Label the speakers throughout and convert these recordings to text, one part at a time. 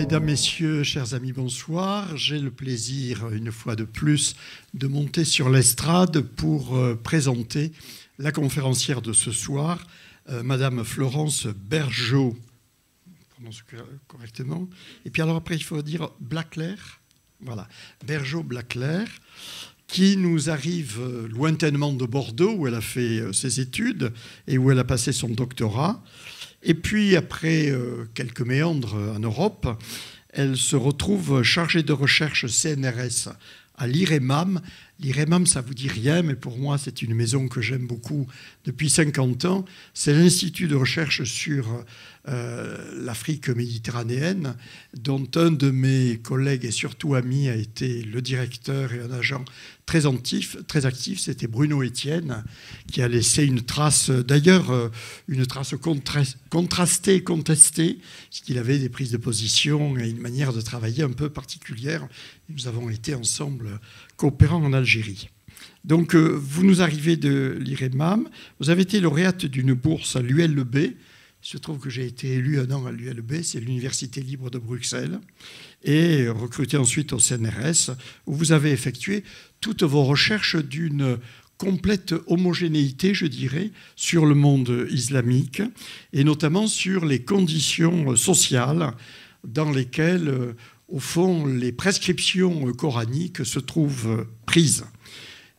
Speaker 1: Mesdames, Messieurs, chers amis, bonsoir. J'ai le plaisir, une fois de plus, de monter sur l'estrade pour présenter la conférencière de ce soir, Madame Florence Bergeau, je prononce correctement. Et puis alors après, il faut dire Blaclair, voilà, Bergeau-Blaclair, qui nous arrive lointainement de Bordeaux, où elle a fait ses études et où elle a passé son doctorat. Et puis, après quelques méandres en Europe, elle se retrouve chargée de recherche CNRS à l'IREMAM. L'IREMAM, ça ne vous dit rien, mais pour moi, c'est une maison que j'aime beaucoup depuis 50 ans. C'est l'Institut de recherche sur l'Afrique méditerranéenne, dont un de mes collègues et surtout amis a été le directeur et un agent très actif, c'était Bruno Etienne, qui a laissé une trace, d'ailleurs, une trace contrastée, contestée, puisqu'il avait des prises de position et une manière de travailler un peu particulière. Nous avons été ensemble coopérants en Algérie. Donc, vous nous arrivez de l'IREMAM. Vous avez été lauréate d'une bourse à l'ULB. Il se trouve que j'ai été élu un an à l'ULB, c'est l'Université libre de Bruxelles, et recruté ensuite au CNRS, où vous avez effectué toutes vos recherches d'une complète homogénéité, je dirais, sur le monde islamique, et notamment sur les conditions sociales dans lesquelles, au fond, les prescriptions coraniques se trouvent prises.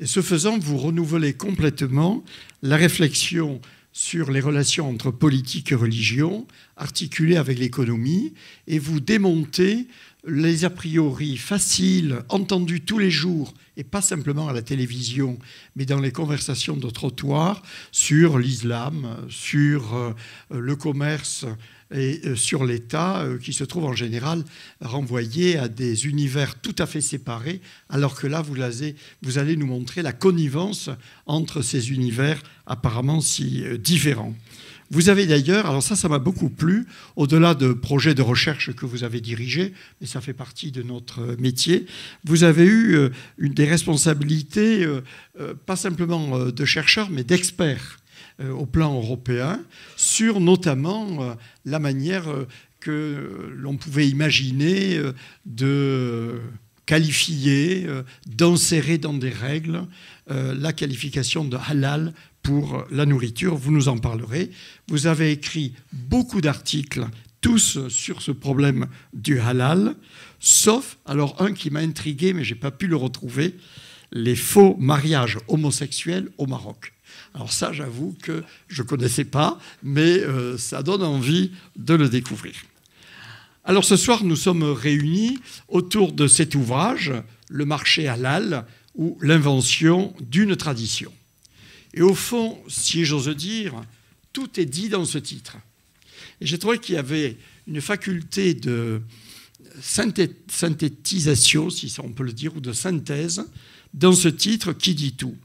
Speaker 1: Et ce faisant, vous renouvelez complètement la réflexion sur les relations entre politique et religion, articulées avec l'économie, et vous démontez les a priori faciles, entendus tous les jours, et pas simplement à la télévision, mais dans les conversations de trottoir, sur l'islam, sur le commerce et sur l'État, qui se trouve en général renvoyé à des univers tout à fait séparés, alors que là, vous allez nous montrer la connivence entre ces univers apparemment si différents. Vous avez d'ailleurs, alors ça m'a beaucoup plu, au-delà de projets de recherche que vous avez dirigés, mais ça fait partie de notre métier, vous avez eu des responsabilités, pas simplement de chercheurs, mais d'experts au plan européen, sur notamment la manière que l'on pouvait imaginer de qualifier, d'insérer dans des règles la qualification de halal pour la nourriture. Vous nous en parlerez. Vous avez écrit beaucoup d'articles, tous sur ce problème du halal, sauf, alors un qui m'a intrigué, mais je n'ai pas pu le retrouver, les faux mariages homosexuels au Maroc. Alors ça, j'avoue que je ne connaissais pas, mais ça donne envie de le découvrir. Alors ce soir, nous sommes réunis autour de cet ouvrage, Le marché halal, ou l'invention d'une tradition. Et au fond, si j'ose dire, tout est dit dans ce titre. Et j'ai trouvé qu'il y avait une faculté de synthétisation, si on peut le dire, ou de synthèse, dans ce titre qui dit tout.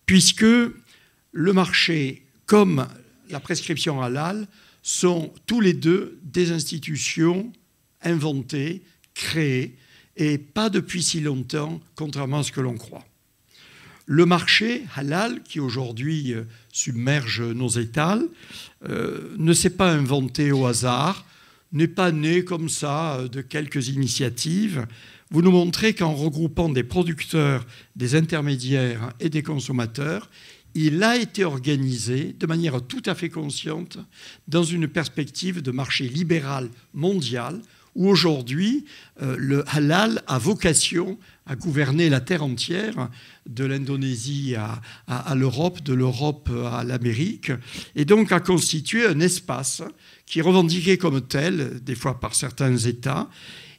Speaker 1: Puisque le marché, comme la prescription halal, sont tous les deux des institutions inventées, créées, et pas depuis si longtemps, contrairement à ce que l'on croit. Le marché halal, qui aujourd'hui submerge nos étals, ne s'est pas inventé au hasard, n'est pas né comme ça de quelques initiatives. Vous nous montrez qu'en regroupant des producteurs, des intermédiaires et des consommateurs, il a été organisé de manière tout à fait consciente dans une perspective de marché libéral mondial, où aujourd'hui, le halal a vocation à gouverner la terre entière, de l'Indonésie à l'Europe, de l'Europe à l'Amérique, et donc à constituer un espace qui est revendiqué comme tel, des fois par certains États,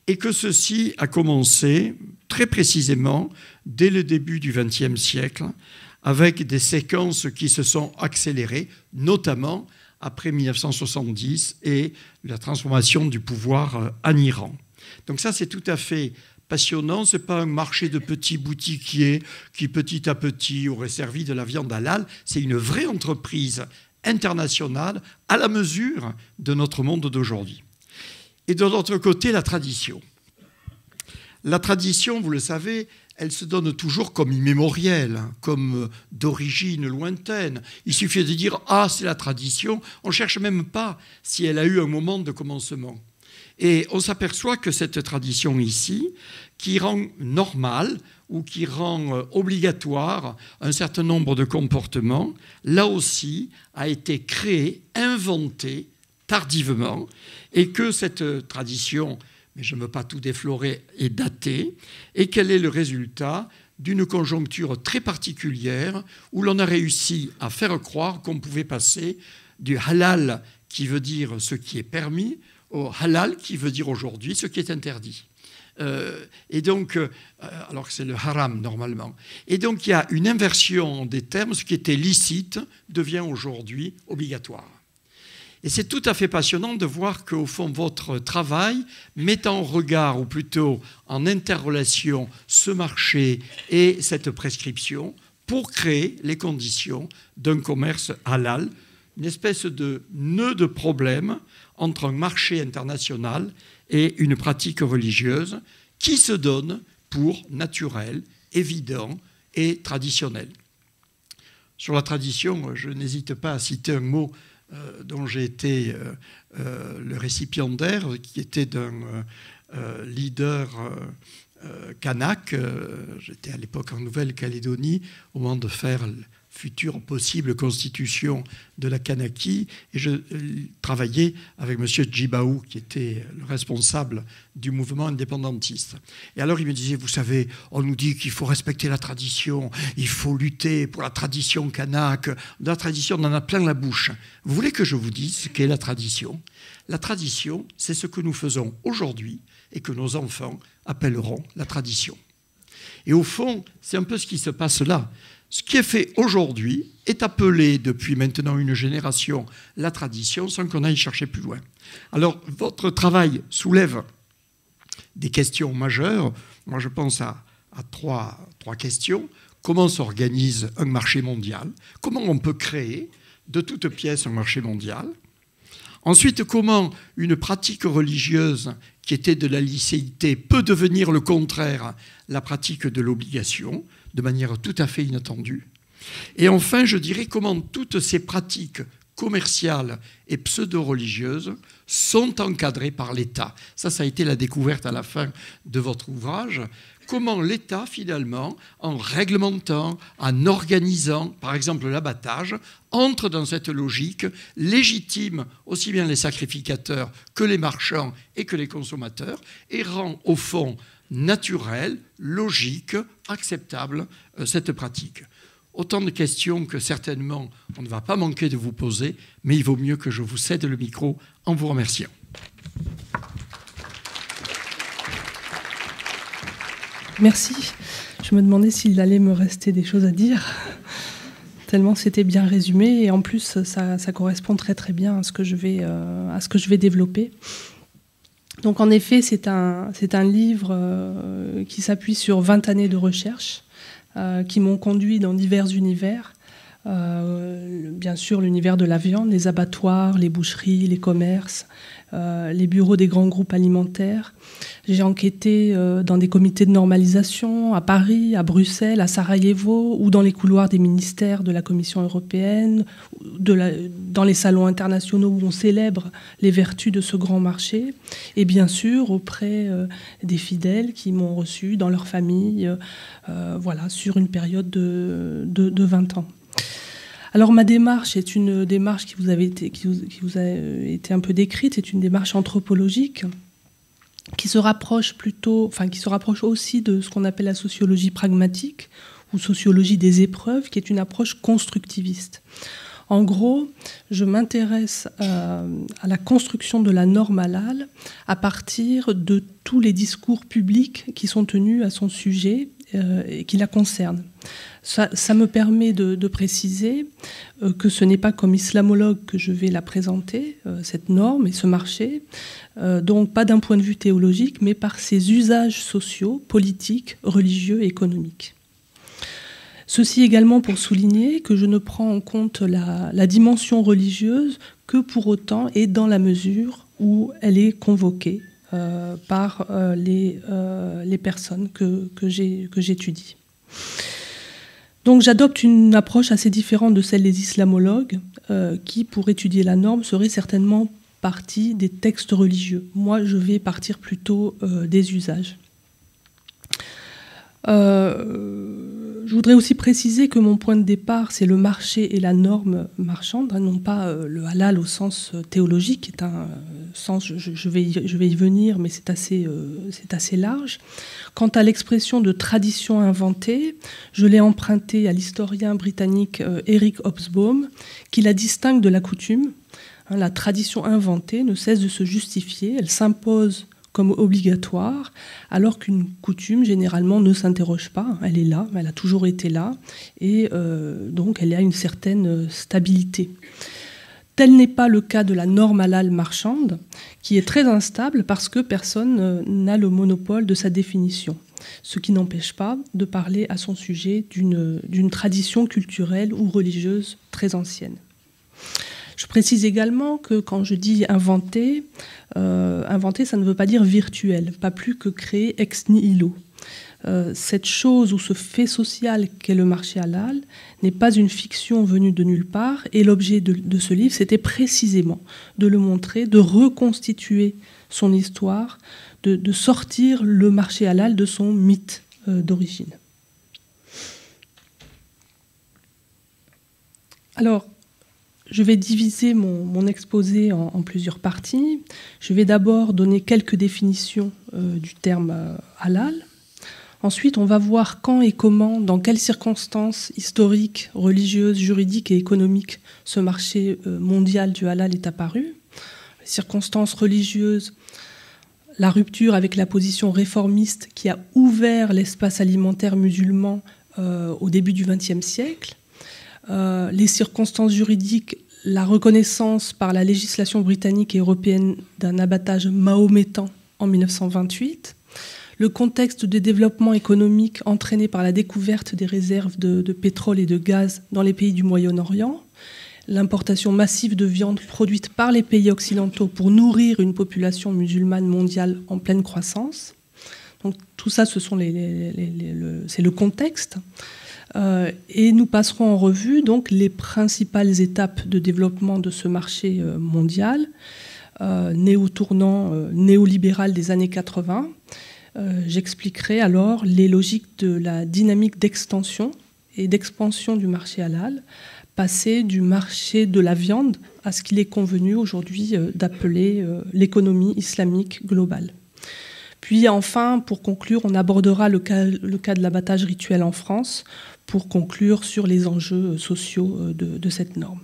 Speaker 1: et que ceci a commencé très précisément dès le début du XXe siècle, avec des séquences qui se sont accélérées, notamment après 1970 et la transformation du pouvoir en Iran. Donc ça, c'est tout à fait passionnant. Ce n'est pas un marché de petits boutiquiers qui, petit à petit, aurait servi de la viande halal. C'est une vraie entreprise internationale à la mesure de notre monde d'aujourd'hui. Et de l'autre côté, la tradition. La tradition, vous le savez, elle se donne toujours comme immémorielle, comme d'origine lointaine. Il suffit de dire « Ah, c'est la tradition ». On ne cherche même pas si elle a eu un moment de commencement. Et on s'aperçoit que cette tradition ici, qui rend normal ou qui rend obligatoire un certain nombre de comportements, là aussi a été créée, inventée tardivement, et que cette tradition, mais je ne veux pas tout déflorer, est datée, et qu'elle est le résultat d'une conjoncture très particulière où l'on a réussi à faire croire qu'on pouvait passer du halal, qui veut dire ce qui est permis, au halal, qui veut dire aujourd'hui ce qui est interdit. Et donc, alors que c'est le haram normalement. Et donc il y a une inversion des termes, ce qui était licite devient aujourd'hui obligatoire. Et c'est tout à fait passionnant de voir qu'au fond, votre travail met en regard, ou plutôt en interrelation, ce marché et cette prescription pour créer les conditions d'un commerce halal, une espèce de nœud de problème entre un marché international et une pratique religieuse qui se donne pour naturel, évident et traditionnel. Sur la tradition, je n'hésite pas à citer un mot dont j'ai été le récipiendaire, qui était d'un leader kanak. J'étais à l'époque en Nouvelle-Calédonie, au moment de faire la future possible constitution de la Kanaki, et je travaillais avec M. Djibaou, qui était le responsable du mouvement indépendantiste. Et alors il me disait, vous savez, on nous dit qu'il faut respecter la tradition, il faut lutter pour la tradition kanak. De la tradition, on en a plein la bouche. Vous voulez que je vous dise ce qu'est la tradition? La tradition, c'est ce que nous faisons aujourd'hui et que nos enfants appelleront la tradition. Et au fond, c'est un peu ce qui se passe là. Ce qui est fait aujourd'hui est appelé depuis maintenant une génération la tradition sans qu'on aille chercher plus loin. Alors, votre travail soulève des questions majeures. Moi, je pense à trois questions. Comment s'organise un marché mondial? Comment on peut créer de toutes pièces un marché mondial? Ensuite, comment une pratique religieuse qui était de la licéité peut devenir le contraire, la pratique de l'obligation, de manière tout à fait inattendue. Et enfin, je dirais comment toutes ces pratiques commerciales et pseudo-religieuses sont encadrées par l'État. Ça a été la découverte à la fin de votre ouvrage. Comment l'État, finalement, en réglementant, en organisant, par exemple, l'abattage, entre dans cette logique, légitime aussi bien les sacrificateurs que les marchands et que les consommateurs, et rend, au fond, naturel, logique, acceptable cette pratique. Autant de questions que certainement on ne va pas manquer de vous poser, mais il vaut mieux que je vous cède le micro en vous remerciant.
Speaker 2: Merci. Je me demandais s'il allait me rester des choses à dire, tellement c'était bien résumé, et en plus ça correspond très très bien à ce que je vais développer. Donc en effet, c'est un livre qui s'appuie sur 20 années de recherche qui m'ont conduit dans divers univers. Bien sûr, l'univers de la viande, les abattoirs, les boucheries, les commerces, les bureaux des grands groupes alimentaires. J'ai enquêté dans des comités de normalisation à Paris, à Bruxelles, à Sarajevo, ou dans les couloirs des ministères de la Commission européenne, dans les salons internationaux où on célèbre les vertus de ce grand marché, et bien sûr auprès des fidèles qui m'ont reçu dans leur famille, voilà, sur une période de 20 ans. Alors ma démarche est une démarche qui vous a été un peu décrite, c'est une démarche anthropologique qui se rapproche aussi de ce qu'on appelle la sociologie pragmatique ou sociologie des épreuves, qui est une approche constructiviste. En gros, je m'intéresse à la construction de la norme halal à partir de tous les discours publics qui sont tenus à son sujet et qui la concernent. Ça me permet de préciser que ce n'est pas comme islamologue que je vais la présenter, cette norme et ce marché, donc pas d'un point de vue théologique, mais par ses usages sociaux, politiques, religieux et économiques. Ceci également pour souligner que je ne prends en compte la dimension religieuse que pour autant et dans la mesure où elle est convoquée par les personnes que j'étudie. Donc j'adopte une approche assez différente de celle des islamologues qui, pour étudier la norme, serait certainement partie des textes religieux. Moi, je vais partir plutôt des usages. Je voudrais aussi préciser que mon point de départ, c'est le marché et la norme marchande, non pas le halal au sens théologique, qui est un sens, je vais y venir, mais c'est assez large. Quant à l'expression de tradition inventée, je l'ai empruntée à l'historien britannique Eric Hobsbawm, qui la distingue de la coutume. La tradition inventée ne cesse de se justifier, elle s'impose comme obligatoire, alors qu'une coutume, généralement, ne s'interroge pas. Elle est là, elle a toujours été là, et donc elle a une certaine stabilité. Tel n'est pas le cas de la norme halal marchande, qui est très instable parce que personne n'a le monopole de sa définition, ce qui n'empêche pas de parler à son sujet d'une tradition culturelle ou religieuse très ancienne. Je précise également que quand je dis inventer, inventer, ça ne veut pas dire virtuel, pas plus que créer ex nihilo. Cette chose ou ce fait social qu'est le marché halal n'est pas une fiction venue de nulle part, et l'objet de ce livre, c'était précisément de le montrer, de reconstituer son histoire, de sortir le marché halal de son mythe d'origine. Alors, je vais diviser mon exposé en plusieurs parties. Je vais d'abord donner quelques définitions du terme halal. Ensuite, on va voir quand et comment, dans quelles circonstances historiques, religieuses, juridiques et économiques ce marché mondial du halal est apparu. Les circonstances religieuses, la rupture avec la position réformiste qui a ouvert l'espace alimentaire musulman au début du XXe siècle. Les circonstances juridiques, la reconnaissance par la législation britannique et européenne d'un abattage mahométan en 1928, le contexte de développement économique entraîné par la découverte des réserves de pétrole et de gaz dans les pays du Moyen-Orient, l'importation massive de viande produite par les pays occidentaux pour nourrir une population musulmane mondiale en pleine croissance. Donc, tout ça, c'est le contexte. Et nous passerons en revue donc, les principales étapes de développement de ce marché mondial, né au tournant néolibéral des années 80. J'expliquerai alors les logiques de la dynamique d'extension et d'expansion du marché halal, passer du marché de la viande à ce qu'il est convenu aujourd'hui d'appeler l'économie islamique globale. Puis enfin, pour conclure, on abordera le cas de l'abattage rituel en France, pour conclure sur les enjeux sociaux de cette norme.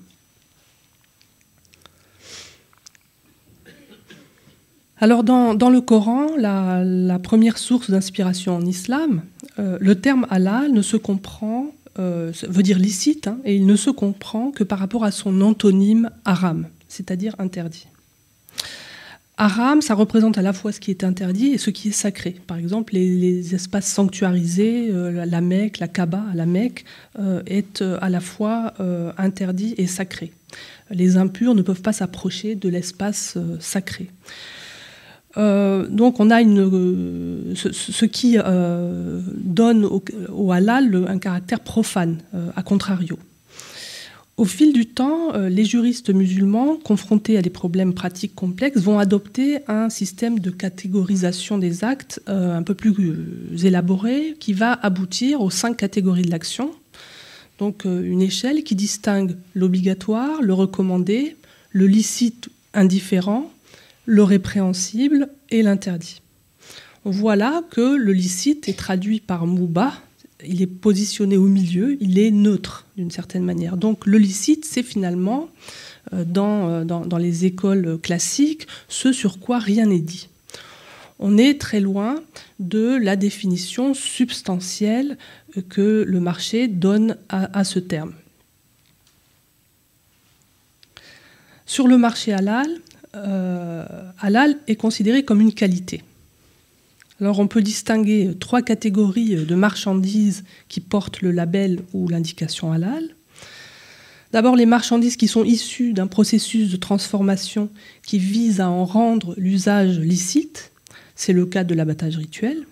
Speaker 2: Alors dans le Coran, la première source d'inspiration en islam, le terme halal ne se comprend, veut dire licite, et il ne se comprend que par rapport à son antonyme haram, c'est-à-dire interdit. Haram, ça représente à la fois ce qui est interdit et ce qui est sacré. Par exemple, les espaces sanctuarisés, la Mecque, la Kaaba à la Mecque, est à la fois interdit et sacré. Les impurs ne peuvent pas s'approcher de l'espace sacré. Donc on a ce qui donne au halal un caractère profane, à contrario. Au fil du temps, les juristes musulmans, confrontés à des problèmes pratiques complexes, vont adopter un système de catégorisation des actes un peu plus élaboré qui va aboutir aux 5 catégories de l'action. Donc une échelle qui distingue l'obligatoire, le recommandé, le licite indifférent, le répréhensible et l'interdit. On voit là que le licite est traduit par mubah. Il est positionné au milieu, il est neutre d'une certaine manière. Donc le licite, c'est finalement, dans les écoles classiques, ce sur quoi rien n'est dit. On est très loin de la définition substantielle que le marché donne à ce terme. Sur le marché halal, halal est considéré comme une qualité. Alors on peut distinguer 3 catégories de marchandises qui portent le label ou l'indication halal. D'abord les marchandises qui sont issues d'un processus de transformation qui vise à en rendre l'usage licite. C'est le cas de l'abattage rituel.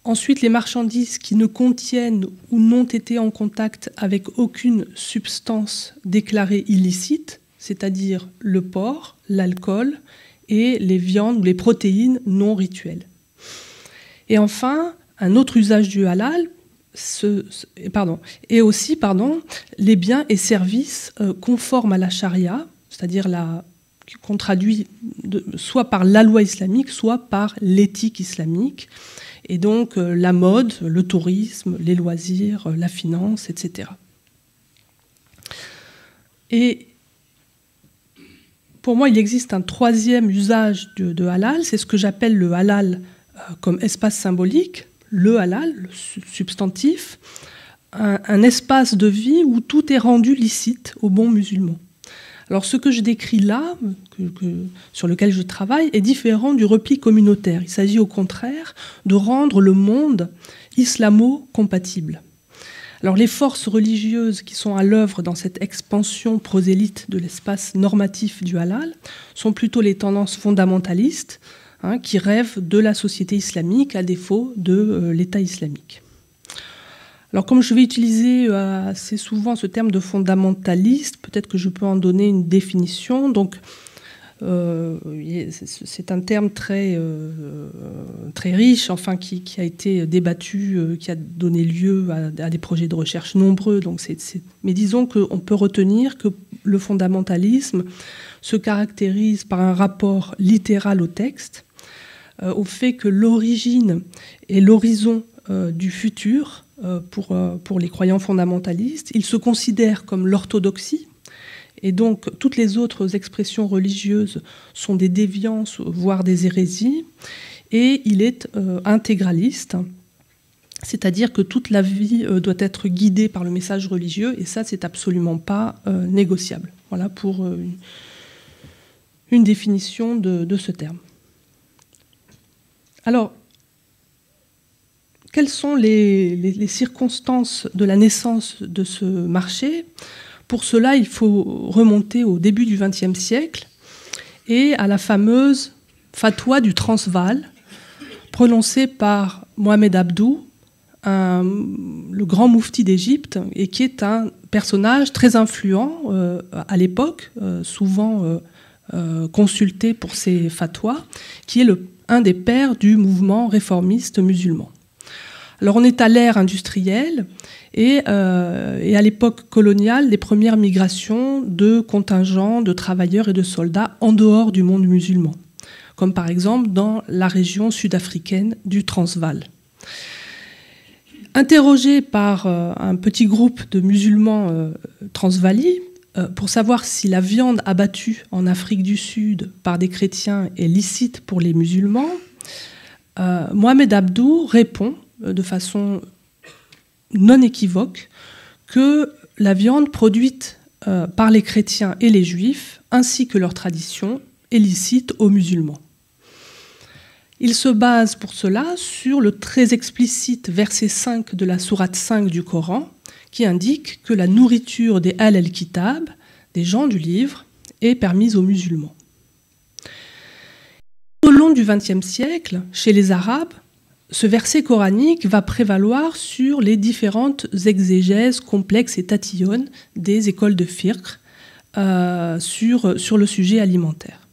Speaker 2: Ensuite les marchandises qui ne contiennent ou n'ont été en contact avec aucune substance déclarée illicite. c'est-à-dire le porc, l'alcool et les viandes ou les protéines non rituelles. Et enfin, un autre usage du halal, les biens et services conformes à la charia, c'est-à-dire qu'on traduit soit par la loi islamique, soit par l'éthique islamique, et donc la mode, le tourisme, les loisirs, la finance, etc. Et pour moi, il existe un troisième usage de halal, c'est ce que j'appelle le halal comme espace symbolique, le halal, le substantif, un espace de vie où tout est rendu licite aux bons musulmans. Alors ce que je décris là, sur lequel je travaille, est différent du repli communautaire. Il s'agit au contraire de rendre le monde islamo-compatible. Alors les forces religieuses qui sont à l'œuvre dans cette expansion prosélyte de l'espace normatif du halal sont plutôt les tendances fondamentalistes, qui rêvent de la société islamique à défaut de l'État islamique. Alors comme je vais utiliser assez souvent ce terme de fondamentaliste, peut-être que je peux en donner une définition. Donc, c'est un terme très riche, enfin, qui a été débattu, qui a donné lieu à des projets de recherche nombreux. Donc mais disons qu'on peut retenir que le fondamentalisme se caractérise par un rapport littéral au texte, au fait que l'origine et l'horizon du futur, pour les croyants fondamentalistes, ils se considèrent comme l'orthodoxie, et donc toutes les autres expressions religieuses sont des déviances, voire des hérésies, et il est intégraliste, c'est-à-dire que toute la vie doit être guidée par le message religieux, et ça, c'est absolument pas négociable. Voilà pour une définition de ce terme. Alors, quelles sont les circonstances de la naissance de ce marché? Pour cela, il faut remonter au début du XXe siècle et à la fameuse fatwa du Transvaal, prononcée par Mohamed Abdou, le grand moufti d'Égypte, et qui est un personnage très influent à l'époque, souvent consulté pour ses fatwas, qui est un des pères du mouvement réformiste musulman. Alors on est à l'ère industrielle et à l'époque coloniale, des premières migrations de contingents de travailleurs et de soldats en dehors du monde musulman, comme par exemple dans la région sud-africaine du Transvaal. Interrogé par un petit groupe de musulmans transvalis pour savoir si la viande abattue en Afrique du Sud par des chrétiens est licite pour les musulmans, Mohamed Abdou répond de façon non équivoque que la viande produite par les chrétiens et les juifs, ainsi que leur tradition, est licite aux musulmans. Il se base pour cela sur le très explicite verset 5 de la sourate 5 du Coran, qui indique que la nourriture des Ahl el-Kitab, des gens du livre, est permise aux musulmans. Au long du XXe siècle, chez les Arabes, ce verset coranique va prévaloir sur les différentes exégèses complexes et tatillonnes des écoles de fiqh sur le sujet alimentaire.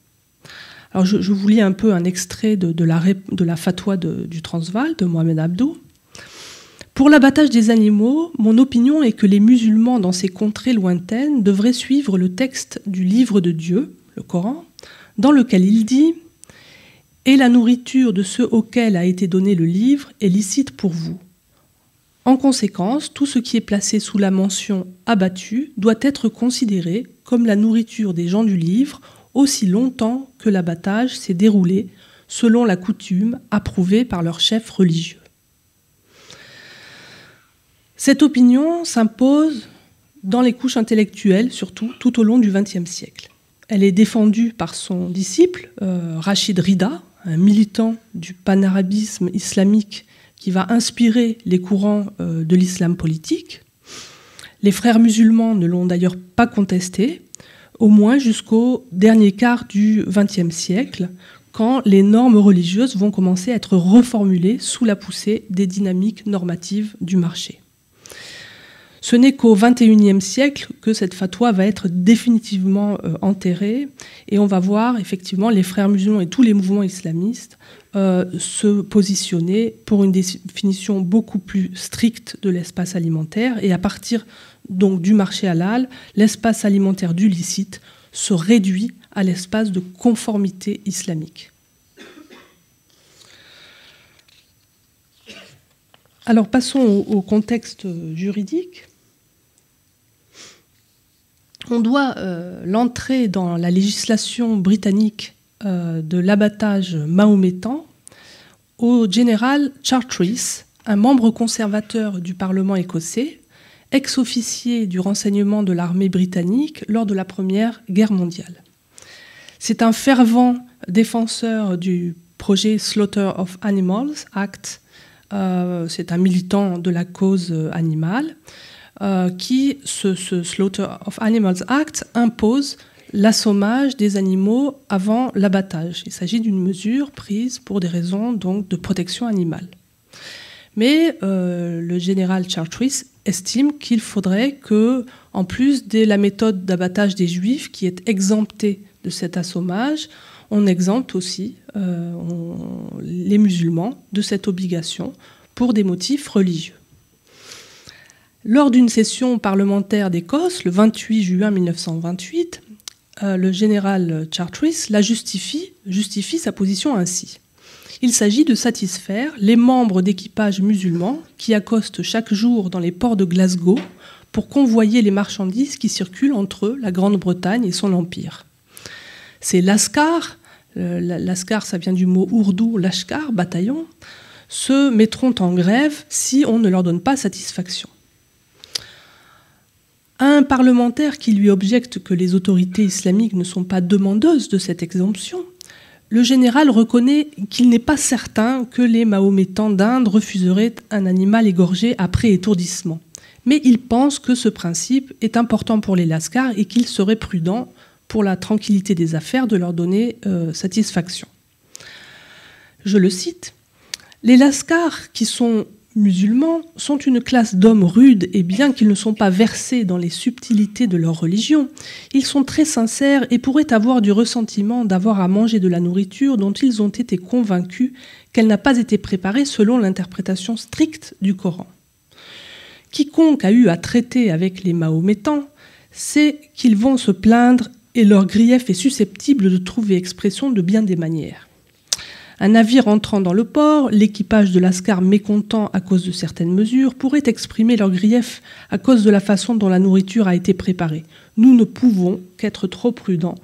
Speaker 2: Alors je vous lis un peu un extrait de la fatwa du Transvaal de Mohamed Abdou. Pour l'abattage des animaux, mon opinion est que les musulmans dans ces contrées lointaines devraient suivre le texte du livre de Dieu, le Coran, dans lequel il dit « Et la nourriture de ceux auxquels a été donné le livre est licite pour vous. En conséquence, tout ce qui est placé sous la mention « abattu » doit être considéré comme la nourriture des gens du livre aussi longtemps que l'abattage s'est déroulé selon la coutume approuvée par leur chef religieux. » Cette opinion s'impose dans les couches intellectuelles, surtout tout au long du XXe siècle. Elle est défendue par son disciple, Rachid Rida, un militant du panarabisme islamique qui va inspirer les courants de l'islam politique. Les frères musulmans ne l'ont d'ailleurs pas contesté, au moins jusqu'au dernier quart du XXe siècle, quand les normes religieuses vont commencer à être reformulées sous la poussée des dynamiques normatives du marché. Ce n'est qu'au XXIe siècle que cette fatwa va être définitivement enterrée, et on va voir effectivement les frères musulmans et tous les mouvements islamistes se positionner pour une définition beaucoup plus stricte de l'espace alimentaire, et à partir donc du marché halal, l'espace alimentaire du licite se réduit à l'espace de conformité islamique. Alors passons au contexte juridique. On doit l'entrée dans la législation britannique de l'abattage mahométan au général Charteris, un membre conservateur du Parlement écossais, ex-officier du renseignement de l'armée britannique lors de la Première Guerre mondiale. C'est un fervent défenseur du projet Slaughter of Animals Act. C'est un militant de la cause animale qui, ce Slaughter of Animals Act, impose l'assommage des animaux avant l'abattage. Il s'agit d'une mesure prise pour des raisons donc, de protection animale. Mais le général Charteris estime qu'il faudrait que, en plus de la méthode d'abattage des Juifs, qui est exemptée de cet assommage, on exempte aussi les musulmans de cette obligation pour des motifs religieux. Lors d'une session parlementaire d'Écosse, le 28 juin 1928, le général Charteris justifie sa position ainsi. Il s'agit de satisfaire les membres d'équipages musulmans qui accostent chaque jour dans les ports de Glasgow pour convoyer les marchandises qui circulent entre la Grande-Bretagne et son empire. Ces lascars, lascar ça vient du mot ourdou lashkar, bataillon, se mettront en grève si on ne leur donne pas satisfaction. Un parlementaire qui lui objecte que les autorités islamiques ne sont pas demandeuses de cette exemption, le général reconnaît qu'il n'est pas certain que les mahométans d'Inde refuseraient un animal égorgé après étourdissement. Mais il pense que ce principe est important pour les lascars et qu'il serait prudent, pour la tranquillité des affaires, de leur donner satisfaction. Je le cite, « Les lascars, qui sont musulmans, sont une classe d'hommes rudes et bien qu'ils ne sont pas versés dans les subtilités de leur religion, ils sont très sincères et pourraient avoir du ressentiment d'avoir à manger de la nourriture dont ils ont été convaincus qu'elle n'a pas été préparée selon l'interprétation stricte du Coran. Quiconque a eu à traiter avec les mahométans sait qu'ils vont se plaindre et leur grief est susceptible de trouver expression de bien des manières. Un navire entrant dans le port, l'équipage de lascar mécontent à cause de certaines mesures pourrait exprimer leur grief à cause de la façon dont la nourriture a été préparée. Nous ne pouvons qu'être trop prudents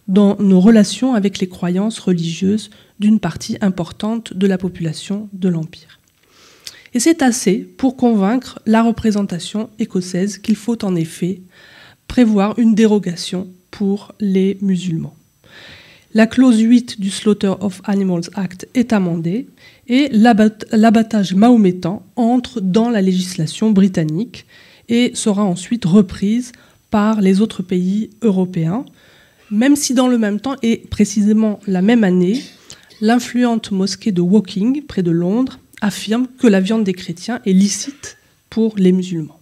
Speaker 2: dans nos relations avec les croyances religieuses d'une partie importante de la population de l'Empire. Et c'est assez pour convaincre la représentation écossaise qu'il faut en effet prévoir une dérogation pour les musulmans. La clause 8 du Slaughter of Animals Act est amendée et l'abattage mahométan entre dans la législation britannique et sera ensuite reprise par les autres pays européens, même si dans le même temps, et précisément la même année, l'influente mosquée de Woking, près de Londres, affirme que la viande des chrétiens est licite pour les musulmans.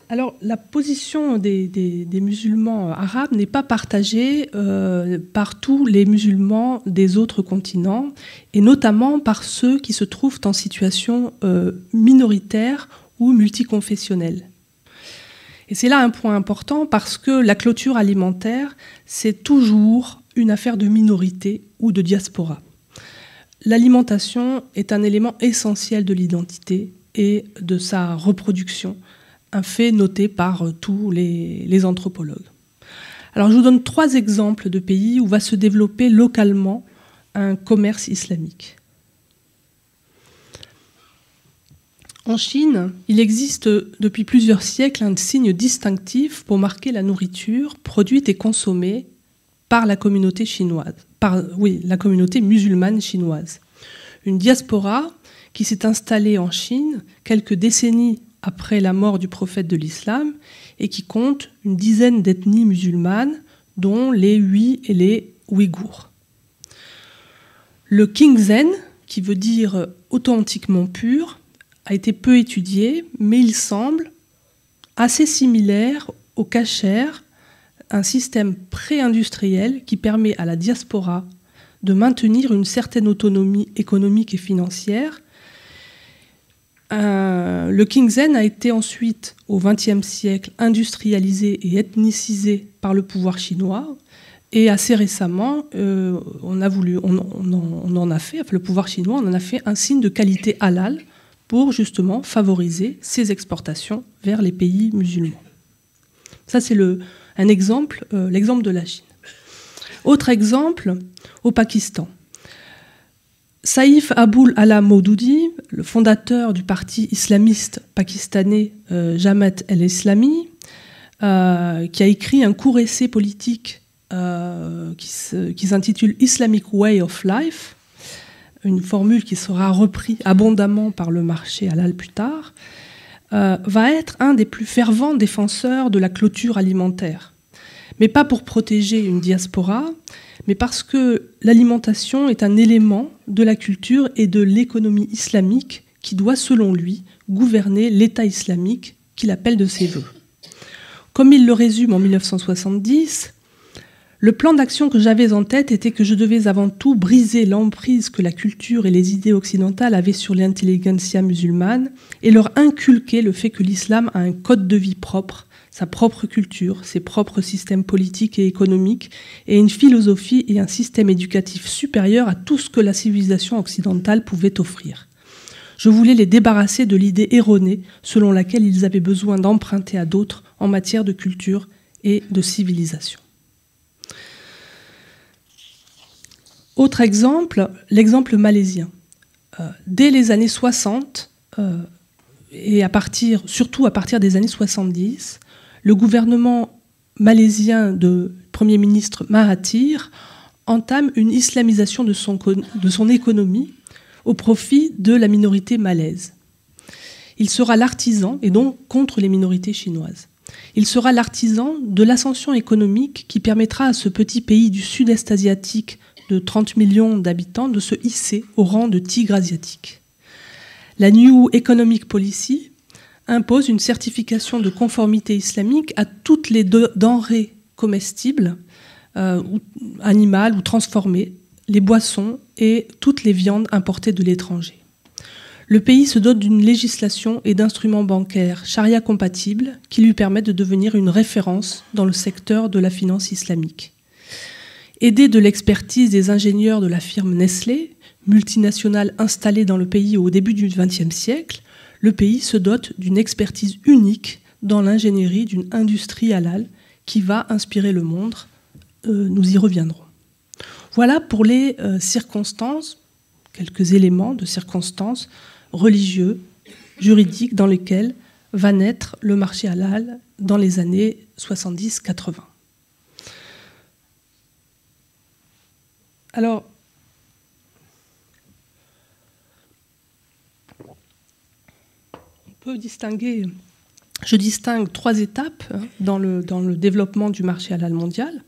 Speaker 2: Alors, la position des musulmans arabes n'est pas partagée par tous les musulmans des autres continents, et notamment par ceux qui se trouvent en situation minoritaire ou multiconfessionnelle. Et c'est là un point important parce que la clôture alimentaire, c'est toujours une affaire de minorité ou de diaspora. L'alimentation est un élément essentiel de l'identité et de sa reproduction, un fait noté par tous les anthropologues. Alors je vous donne 3 exemples de pays où va se développer localement un commerce islamique. En Chine, il existe depuis plusieurs siècles un signe distinctif pour marquer la nourriture produite et consommée par la communauté chinoise, la communauté musulmane chinoise. Une diaspora qui s'est installée en Chine quelques décennies après la mort du prophète de l'islam et qui compte une dizaine d'ethnies musulmanes, dont les Hui et les Ouïghours. Le Kingzen, qui veut dire authentiquement pur, a été peu étudié, mais il semble assez similaire au kasher, un système pré-industriel qui permet à la diaspora de maintenir une certaine autonomie économique et financière. Le Kingzen a été ensuite, au XXe siècle, industrialisé et ethnicisé par le pouvoir chinois. Et assez récemment, le pouvoir chinois en a fait un signe de qualité halal pour justement favoriser ses exportations vers les pays musulmans. Ça, c'est un exemple, l'exemple de la Chine. Autre exemple, au Pakistan. Saïf Aboul Ala Maudoudi, le fondateur du parti islamiste pakistanais Jamaat el-Islami, qui a écrit un court essai politique qui s'intitule Islamic Way of Life, une formule qui sera reprise abondamment par le marché halal plus tard, va être un des plus fervents défenseurs de la clôture alimentaire. Mais pas pour protéger une diaspora, mais parce que l'alimentation est un élément de la culture et de l'économie islamique qui doit, selon lui, gouverner l'État islamique qu'il appelle de ses voeux. Comme il le résume en 1970, le plan d'action que j'avais en tête était que je devais avant tout briser l'emprise que la culture et les idées occidentales avaient sur l'intelligentsia musulmane et leur inculquer le fait que l'islam a un code de vie propre, sa propre culture, ses propres systèmes politiques et économiques, et une philosophie et un système éducatif supérieur à tout ce que la civilisation occidentale pouvait offrir. Je voulais les débarrasser de l'idée erronée selon laquelle ils avaient besoin d'emprunter à d'autres en matière de culture et de civilisation. Autre exemple, l'exemple malaisien. Dès les années 60, et surtout à partir des années 70, le gouvernement malaisien de Premier ministre Mahathir entame une islamisation de son économie au profit de la minorité malaise. Il sera l'artisan, et donc contre les minorités chinoises. Il sera l'artisan de l'ascension économique qui permettra à ce petit pays du sud-est asiatique de 30 millions d'habitants de se hisser au rang de tigre asiatique. La New Economic Policy impose une certification de conformité islamique à toutes les denrées comestibles, animales ou transformées, les boissons et toutes les viandes importées de l'étranger. Le pays se dote d'une législation et d'instruments bancaires charia compatibles qui lui permettent de devenir une référence dans le secteur de la finance islamique. Aidé de l'expertise des ingénieurs de la firme Nestlé, multinationale installée dans le pays au début du XXe siècle, le pays se dote d'une expertise unique dans l'ingénierie d'une industrie halal qui va inspirer le monde. Nous y reviendrons. Voilà pour les circonstances, quelques éléments de circonstances religieux, juridiques dans lesquels va naître le marché halal dans les années 70-80. Alors, je distingue trois étapes dans le développement du marché halal mondial.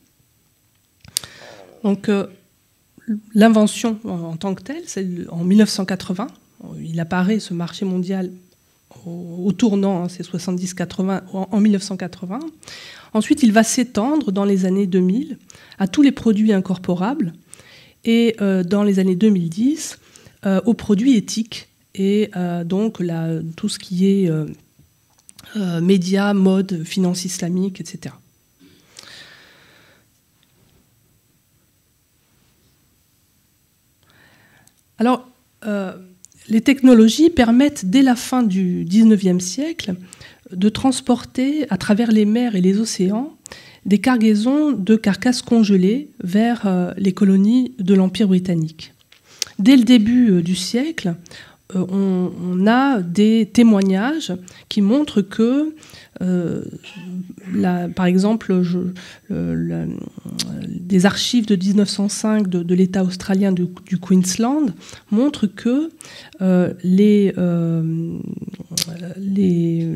Speaker 2: Donc, l'invention en tant que telle, c'est en 1980. Il apparaît, ce marché mondial, au tournant, c'est 70-80, en 1980. Ensuite, il va s'étendre dans les années 2000 à tous les produits incorporables et dans les années 2010 aux produits éthiques et donc tout ce qui est médias, mode, finance islamique, etc. Alors, les technologies permettent, dès la fin du XIXe siècle, de transporter à travers les mers et les océans des cargaisons de carcasses congelées vers les colonies de l'Empire britannique. Dès le début du siècle, on a des témoignages qui montrent que, par exemple, des archives de 1905 de l'État australien du Queensland montrent que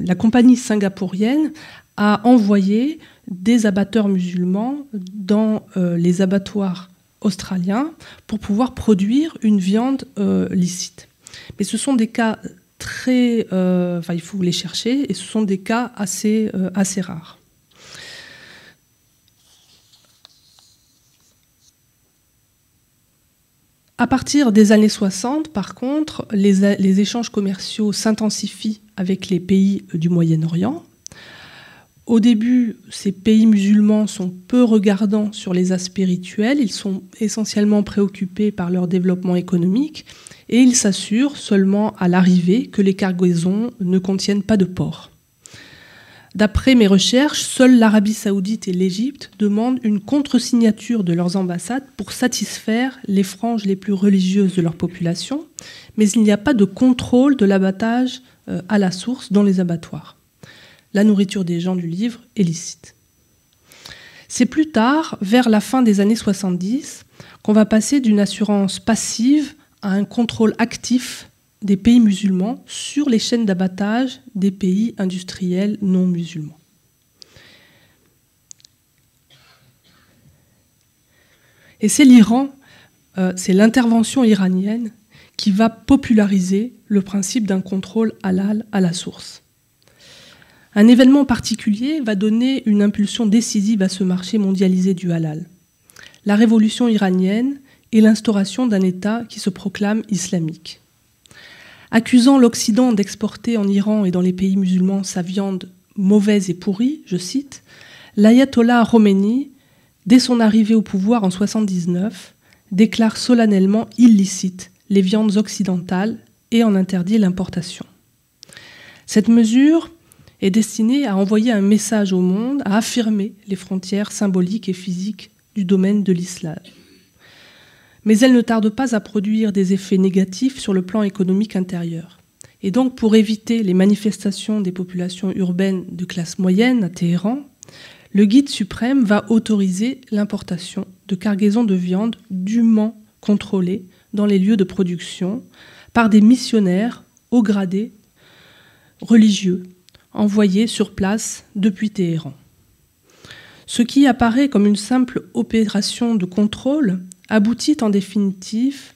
Speaker 2: la compagnie singapourienne a envoyé des abatteurs musulmans dans les abattoirs australien pour pouvoir produire une viande licite. Mais ce sont des cas très... il faut les chercher, et ce sont des cas assez rares. À partir des années 60, par contre, les échanges commerciaux s'intensifient avec les pays du Moyen-Orient. Au début, ces pays musulmans sont peu regardants sur les aspects rituels, ils sont essentiellement préoccupés par leur développement économique et ils s'assurent seulement à l'arrivée que les cargaisons ne contiennent pas de porc. D'après mes recherches, seules l'Arabie saoudite et l'Égypte demandent une contre-signature de leurs ambassades pour satisfaire les franges les plus religieuses de leur population, mais il n'y a pas de contrôle de l'abattage à la source dans les abattoirs. La nourriture des gens du livre est licite. C'est plus tard, vers la fin des années 70, qu'on va passer d'une assurance passive à un contrôle actif des pays musulmans sur les chaînes d'abattage des pays industriels non musulmans. Et c'est l'Iran, c'est l'intervention iranienne qui va populariser le principe d'un contrôle halal à la source. Un événement particulier va donner une impulsion décisive à ce marché mondialisé du halal. La révolution iranienne et l'instauration d'un État qui se proclame islamique. Accusant l'Occident d'exporter en Iran et dans les pays musulmans sa viande mauvaise et pourrie, je cite, l'ayatollah Khomeini, dès son arrivée au pouvoir en 1979, déclare solennellement illicites les viandes occidentales et en interdit l'importation. Cette mesure est destinée à envoyer un message au monde, à affirmer les frontières symboliques et physiques du domaine de l'islam. Mais elle ne tarde pas à produire des effets négatifs sur le plan économique intérieur. Et donc, pour éviter les manifestations des populations urbaines de classe moyenne à Téhéran, le guide suprême va autoriser l'importation de cargaisons de viande dûment contrôlées dans les lieux de production par des missionnaires haut gradés religieux envoyés sur place depuis Téhéran. Ce qui apparaît comme une simple opération de contrôle aboutit en définitive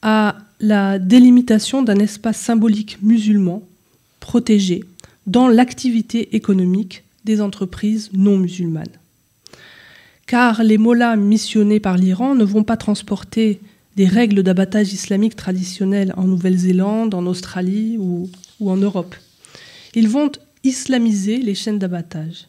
Speaker 2: à la délimitation d'un espace symbolique musulman protégé dans l'activité économique des entreprises non musulmanes. Car les mollahs missionnés par l'Iran ne vont pas transporter des règles d'abattage islamique traditionnelles en Nouvelle-Zélande, en Australie ou en Europe. Ils vont islamiser les chaînes d'abattage.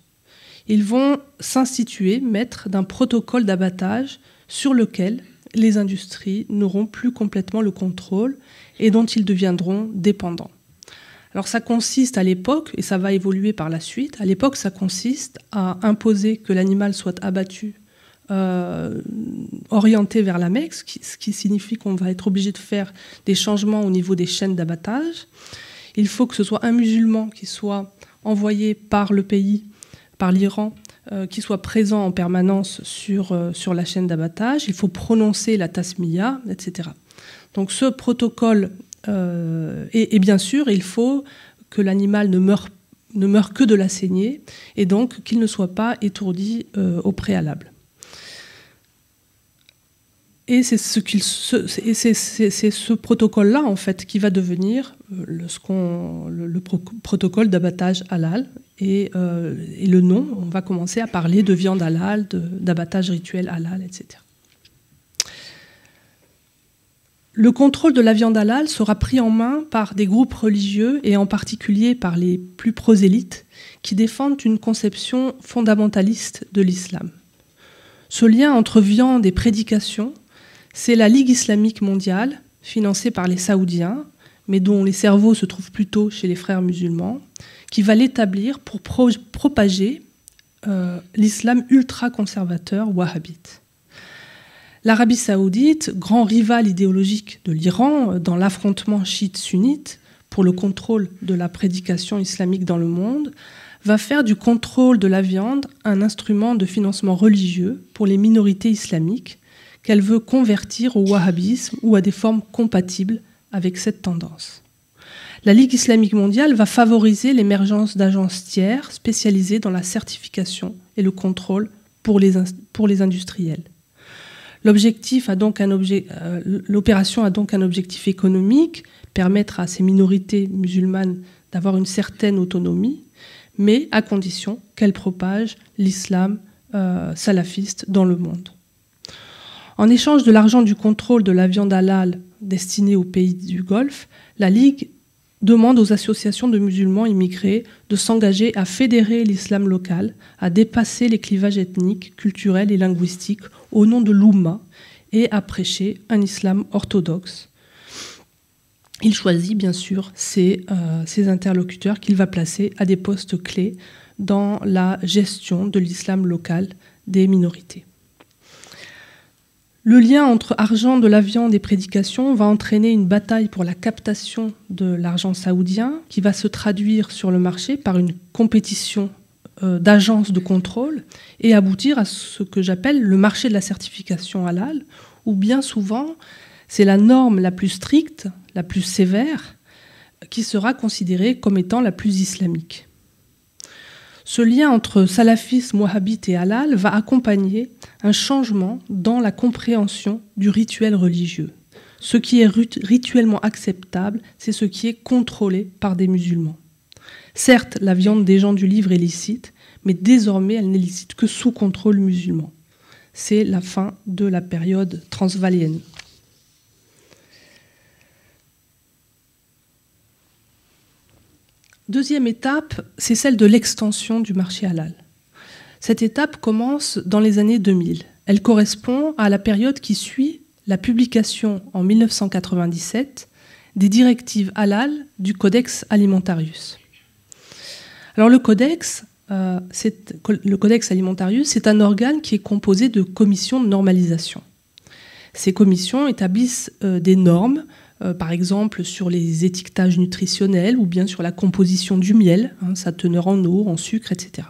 Speaker 2: Ils vont s'instituer maîtres d'un protocole d'abattage sur lequel les industries n'auront plus complètement le contrôle et dont ils deviendront dépendants. Alors ça consiste à l'époque, et ça va évoluer par la suite, à l'époque ça consiste à imposer que l'animal soit abattu orienté vers la Mecque, ce qui signifie qu'on va être obligé de faire des changements au niveau des chaînes d'abattage. Il faut que ce soit un musulman qui soit envoyé par le pays, par l'Iran, qui soit présent en permanence sur la chaîne d'abattage. Il faut prononcer la tasmiya, etc. Donc ce protocole, et bien sûr, il faut que l'animal ne meure que de la saignée, et donc qu'il ne soit pas étourdi au préalable. Et c'est ce protocole-là, en fait, qui va devenir le protocole d'abattage halal. Et le nom, on va commencer à parler de viande halal, d'abattage rituel halal, etc. Le contrôle de la viande halal sera pris en main par des groupes religieux et en particulier par les plus prosélytes qui défendent une conception fondamentaliste de l'islam. Ce lien entre viande et prédication, c'est la Ligue islamique mondiale, financée par les Saoudiens, mais dont les cerveaux se trouvent plutôt chez les frères musulmans, qui va l'établir pour propager l'islam ultra-conservateur wahhabite. L'Arabie saoudite, grand rival idéologique de l'Iran dans l'affrontement chiite-sunnite pour le contrôle de la prédication islamique dans le monde, va faire du contrôle de la viande un instrument de financement religieux pour les minorités islamiques qu'elle veut convertir au wahhabisme ou à des formes compatibles avec cette tendance. La Ligue islamique mondiale va favoriser l'émergence d'agences tiers spécialisées dans la certification et le contrôle pour les industriels. L'opération a donc un objectif économique, permettre à ces minorités musulmanes d'avoir une certaine autonomie, mais à condition qu'elles propagent l'islam salafiste dans le monde. En échange de l'argent du contrôle de la viande halal destinée aux pays du Golfe, la Ligue demande aux associations de musulmans immigrés de s'engager à fédérer l'islam local, à dépasser les clivages ethniques, culturels et linguistiques au nom de l'Oumma et à prêcher un islam orthodoxe. Il choisit bien sûr ses interlocuteurs qu'il va placer à des postes clés dans la gestion de l'islam local des minorités. Le lien entre argent de la viande et prédication va entraîner une bataille pour la captation de l'argent saoudien qui va se traduire sur le marché par une compétition d'agences de contrôle et aboutir à ce que j'appelle le marché de la certification halal, où bien souvent c'est la norme la plus stricte, la plus sévère, qui sera considérée comme étant la plus islamique. Ce lien entre salafisme, wahhabite et halal va accompagner un changement dans la compréhension du rituel religieux. Ce qui est rituellement acceptable, c'est ce qui est contrôlé par des musulmans. Certes, la viande des gens du livre est licite, mais désormais elle n'est licite que sous contrôle musulman. C'est la fin de la période transvaalienne. Deuxième étape, c'est celle de l'extension du marché halal. Cette étape commence dans les années 2000. Elle correspond à la période qui suit la publication en 1997 des directives halal du Codex Alimentarius. Alors le Codex Alimentarius, c'est un organe qui est composé de commissions de normalisation. Ces commissions établissent des normes, par exemple sur les étiquetages nutritionnels ou bien sur la composition du miel, sa teneur en eau, en sucre, etc.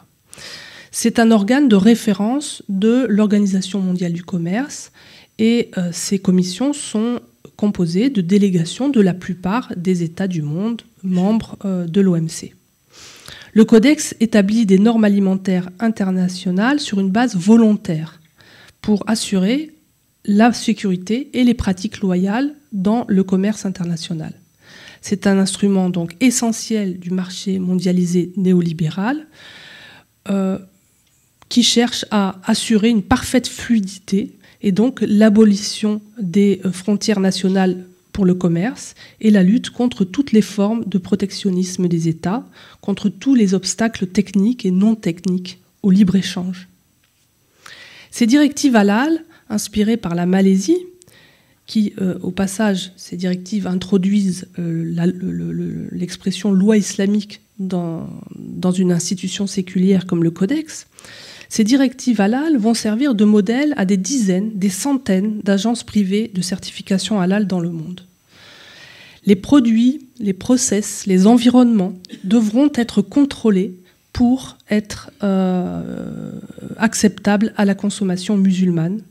Speaker 2: C'est un organe de référence de l'Organisation mondiale du commerce et ces commissions sont composées de délégations de la plupart des États du monde membres de l'OMC. Le Codex établit des normes alimentaires internationales sur une base volontaire pour assurer la sécurité et les pratiques loyales dans le commerce international. C'est un instrument donc essentiel du marché mondialisé néolibéral qui cherche à assurer une parfaite fluidité et donc l'abolition des frontières nationales pour le commerce et la lutte contre toutes les formes de protectionnisme des États, contre tous les obstacles techniques et non techniques au libre-échange. Ces directives halal, inspirées par la Malaisie, qui, au passage, ces directives introduisent l'expression loi islamique dans une institution séculière comme le Codex, ces directives halal vont servir de modèle à des dizaines, des centaines d'agences privées de certification halal dans le monde. Les produits, les process, les environnements devront être contrôlés pour être acceptables à la consommation musulmane,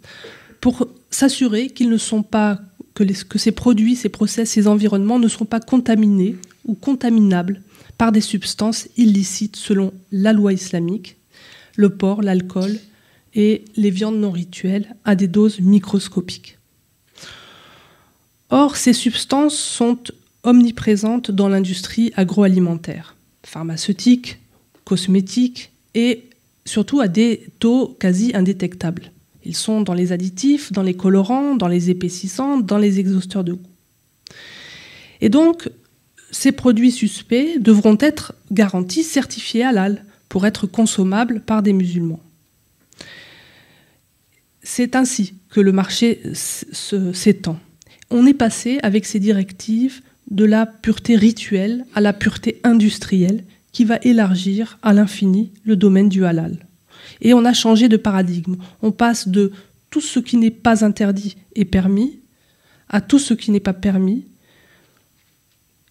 Speaker 2: pour s'assurer qu'ils ne sont pas, que ces produits, ces process, ces environnements ne sont pas contaminés ou contaminables par des substances illicites selon la loi islamique, le porc, l'alcool et les viandes non rituelles à des doses microscopiques. Or, ces substances sont omniprésentes dans l'industrie agroalimentaire, pharmaceutique, cosmétique et surtout à des taux quasi indétectables. Ils sont dans les additifs, dans les colorants, dans les épaississants, dans les exhausteurs de goût. Et donc, ces produits suspects devront être garantis, certifiés halal, pour être consommables par des musulmans. C'est ainsi que le marché s'étend. On est passé, avec ces directives, de la pureté rituelle à la pureté industrielle, qui va élargir à l'infini le domaine du halal. Et on a changé de paradigme. On passe de tout ce qui n'est pas interdit et permis à tout ce qui n'est pas permis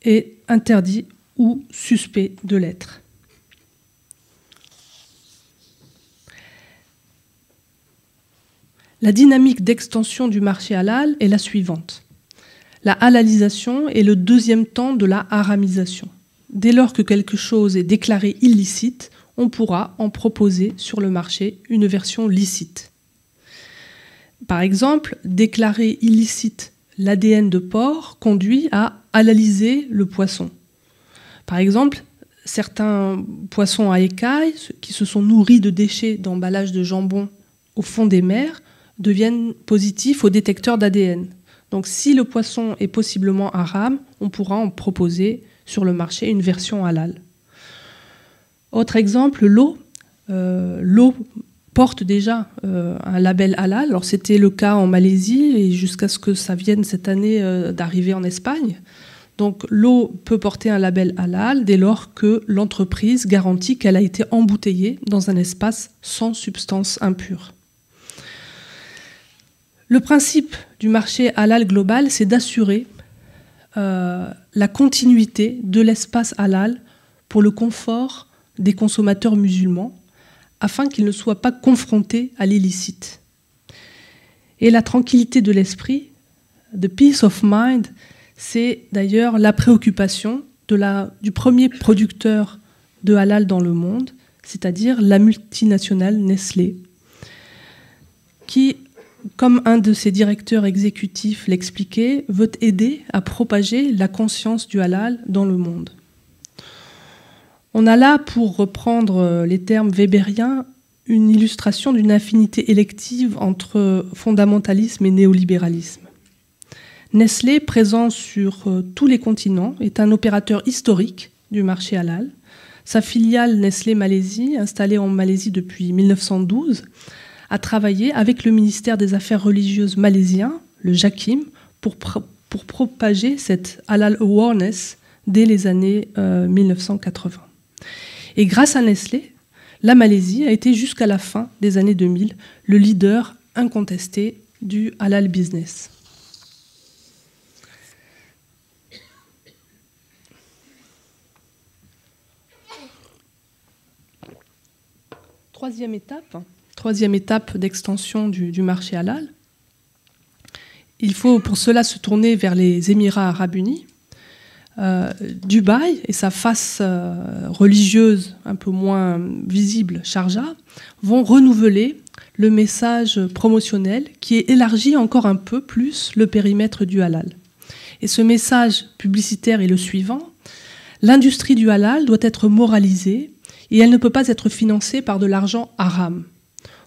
Speaker 2: et interdit ou suspect de l'être. La dynamique d'extension du marché halal est la suivante. La halalisation est le deuxième temps de la haramisation. Dès lors que quelque chose est déclaré illicite, on pourra en proposer sur le marché une version licite. Par exemple, déclarer illicite l'ADN de porc conduit à halaliser le poisson. Par exemple, certains poissons à écailles qui se sont nourris de déchets d'emballage de jambon au fond des mers deviennent positifs au détecteur d'ADN. Donc si le poisson est possiblement haram, on pourra en proposer sur le marché une version halal. Autre exemple, l'eau. L'eau porte déjà un label halal. Alors c'était le cas en Malaisie et jusqu'à ce que ça vienne cette année d'arriver en Espagne. Donc l'eau peut porter un label halal dès lors que l'entreprise garantit qu'elle a été embouteillée dans un espace sans substance impure. Le principe du marché halal global, c'est d'assurer la continuité de l'espace halal pour le confort des consommateurs musulmans, afin qu'ils ne soient pas confrontés à l'illicite. Et la tranquillité de l'esprit, the peace of mind, c'est d'ailleurs la préoccupation du premier producteur de halal dans le monde, c'est-à-dire la multinationale Nestlé, qui, comme un de ses directeurs exécutifs l'expliquait, veut aider à propager la conscience du halal dans le monde. On a là, pour reprendre les termes weberiens, une illustration d'une affinité élective entre fondamentalisme et néolibéralisme. Nestlé, présent sur tous les continents, est un opérateur historique du marché halal. Sa filiale Nestlé Malaisie, installée en Malaisie depuis 1912, a travaillé avec le ministère des Affaires religieuses malaisien, le JAKIM, pour propager cette halal awareness dès les années 1980. Et grâce à Nestlé, la Malaisie a été jusqu'à la fin des années 2000 le leader incontesté du halal business. Troisième étape d'extension du marché halal. Il faut pour cela se tourner vers les Émirats arabes unis. Dubaï et sa face religieuse un peu moins visible, Sharjah, vont renouveler le message promotionnel qui élargit encore un peu plus le périmètre du halal. Et ce message publicitaire est le suivant: l'industrie du halal doit être moralisée et elle ne peut pas être financée par de l'argent haram.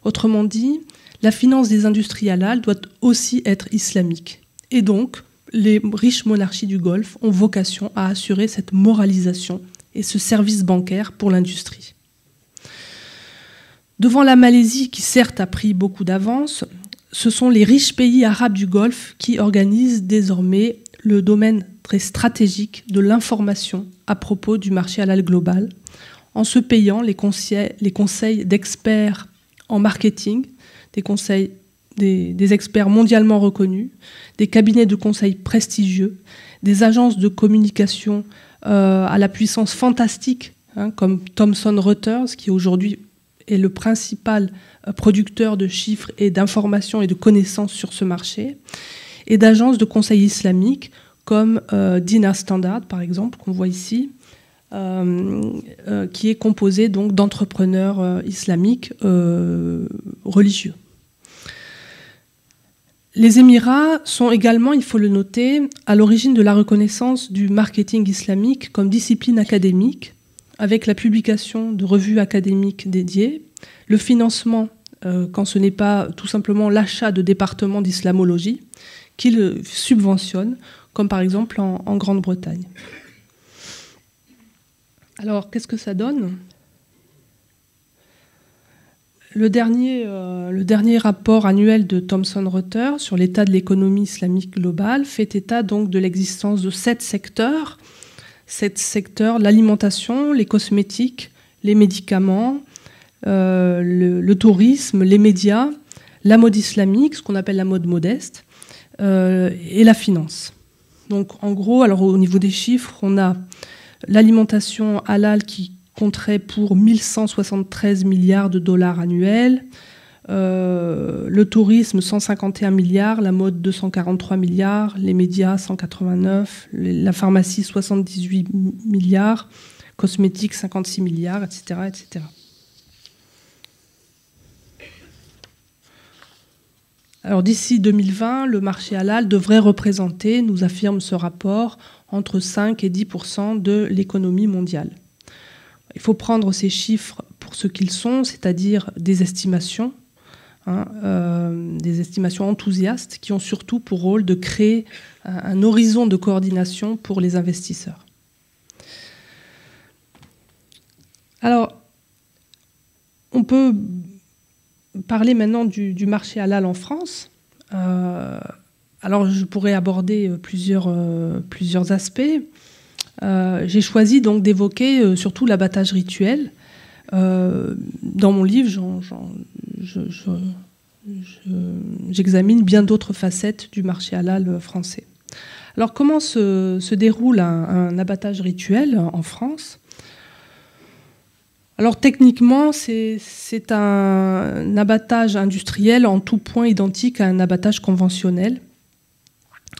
Speaker 2: Autrement dit, la finance des industries halal doit aussi être islamique. Et donc, les riches monarchies du Golfe ont vocation à assurer cette moralisation et ce service bancaire pour l'industrie. Devant la Malaisie, qui certes a pris beaucoup d'avance, ce sont les riches pays arabes du Golfe qui organisent désormais le domaine très stratégique de l'information à propos du marché halal global, en se payant les conseils d'experts en marketing, des experts mondialement reconnus, des cabinets de conseil prestigieux, des agences de communication à la puissance fantastique, comme Thomson Reuters, qui aujourd'hui est le principal producteur de chiffres et d'informations et de connaissances sur ce marché, et d'agences de conseil islamique comme Dina Standard, par exemple, qu'on voit ici, qui est composée donc d'entrepreneurs islamiques religieux. Les Émirats sont également, il faut le noter, à l'origine de la reconnaissance du marketing islamique comme discipline académique, avec la publication de revues académiques dédiées, le financement, quand ce n'est pas tout simplement l'achat de départements d'islamologie, qui le subventionnent, comme par exemple en Grande-Bretagne. Alors, qu'est-ce que ça donne ? Le dernier rapport annuel de Thomson Reuters sur l'état de l'économie islamique globale fait état donc de l'existence de 7 secteurs. 7 secteurs: l'alimentation, les cosmétiques, les médicaments, le tourisme, les médias, la mode islamique, ce qu'on appelle la mode modeste, et la finance. Donc en gros, alors au niveau des chiffres, on a l'alimentation halal qui compterait pour 1173 milliards de dollars annuels, le tourisme 151 milliards, la mode 243 milliards, les médias 189, la pharmacie 78 milliards, cosmétiques 56 milliards, etc., etc. Alors d'ici 2020, le marché halal devrait représenter, nous affirme ce rapport, entre 5 et 10% de l'économie mondiale. Il faut prendre ces chiffres pour ce qu'ils sont, c'est-à-dire des estimations, des estimations enthousiastes qui ont surtout pour rôle de créer un horizon de coordination pour les investisseurs. Alors, on peut parler maintenant du marché halal en France. Alors, je pourrais aborder plusieurs aspects. J'ai choisi donc d'évoquer surtout l'abattage rituel. Dans mon livre, j'examine bien d'autres facettes du marché halal français. Alors, comment se déroule un abattage rituel en France ? Alors techniquement, c'est un abattage industriel en tout point identique à un abattage conventionnel.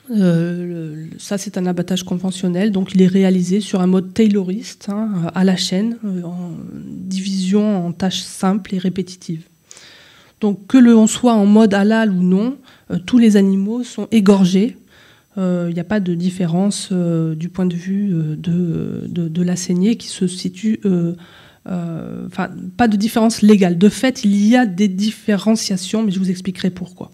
Speaker 2: Ça, c'est un abattage conventionnel, donc il est réalisé sur un mode tayloriste, à la chaîne, en division en tâches simples et répétitives. Donc que l'on soit en mode halal ou non, tous les animaux sont égorgés. Il n'y a pas de différence du point de vue de la saignée qui se situe... Enfin, pas de différence légale. De fait, il y a des différenciations, mais je vous expliquerai pourquoi.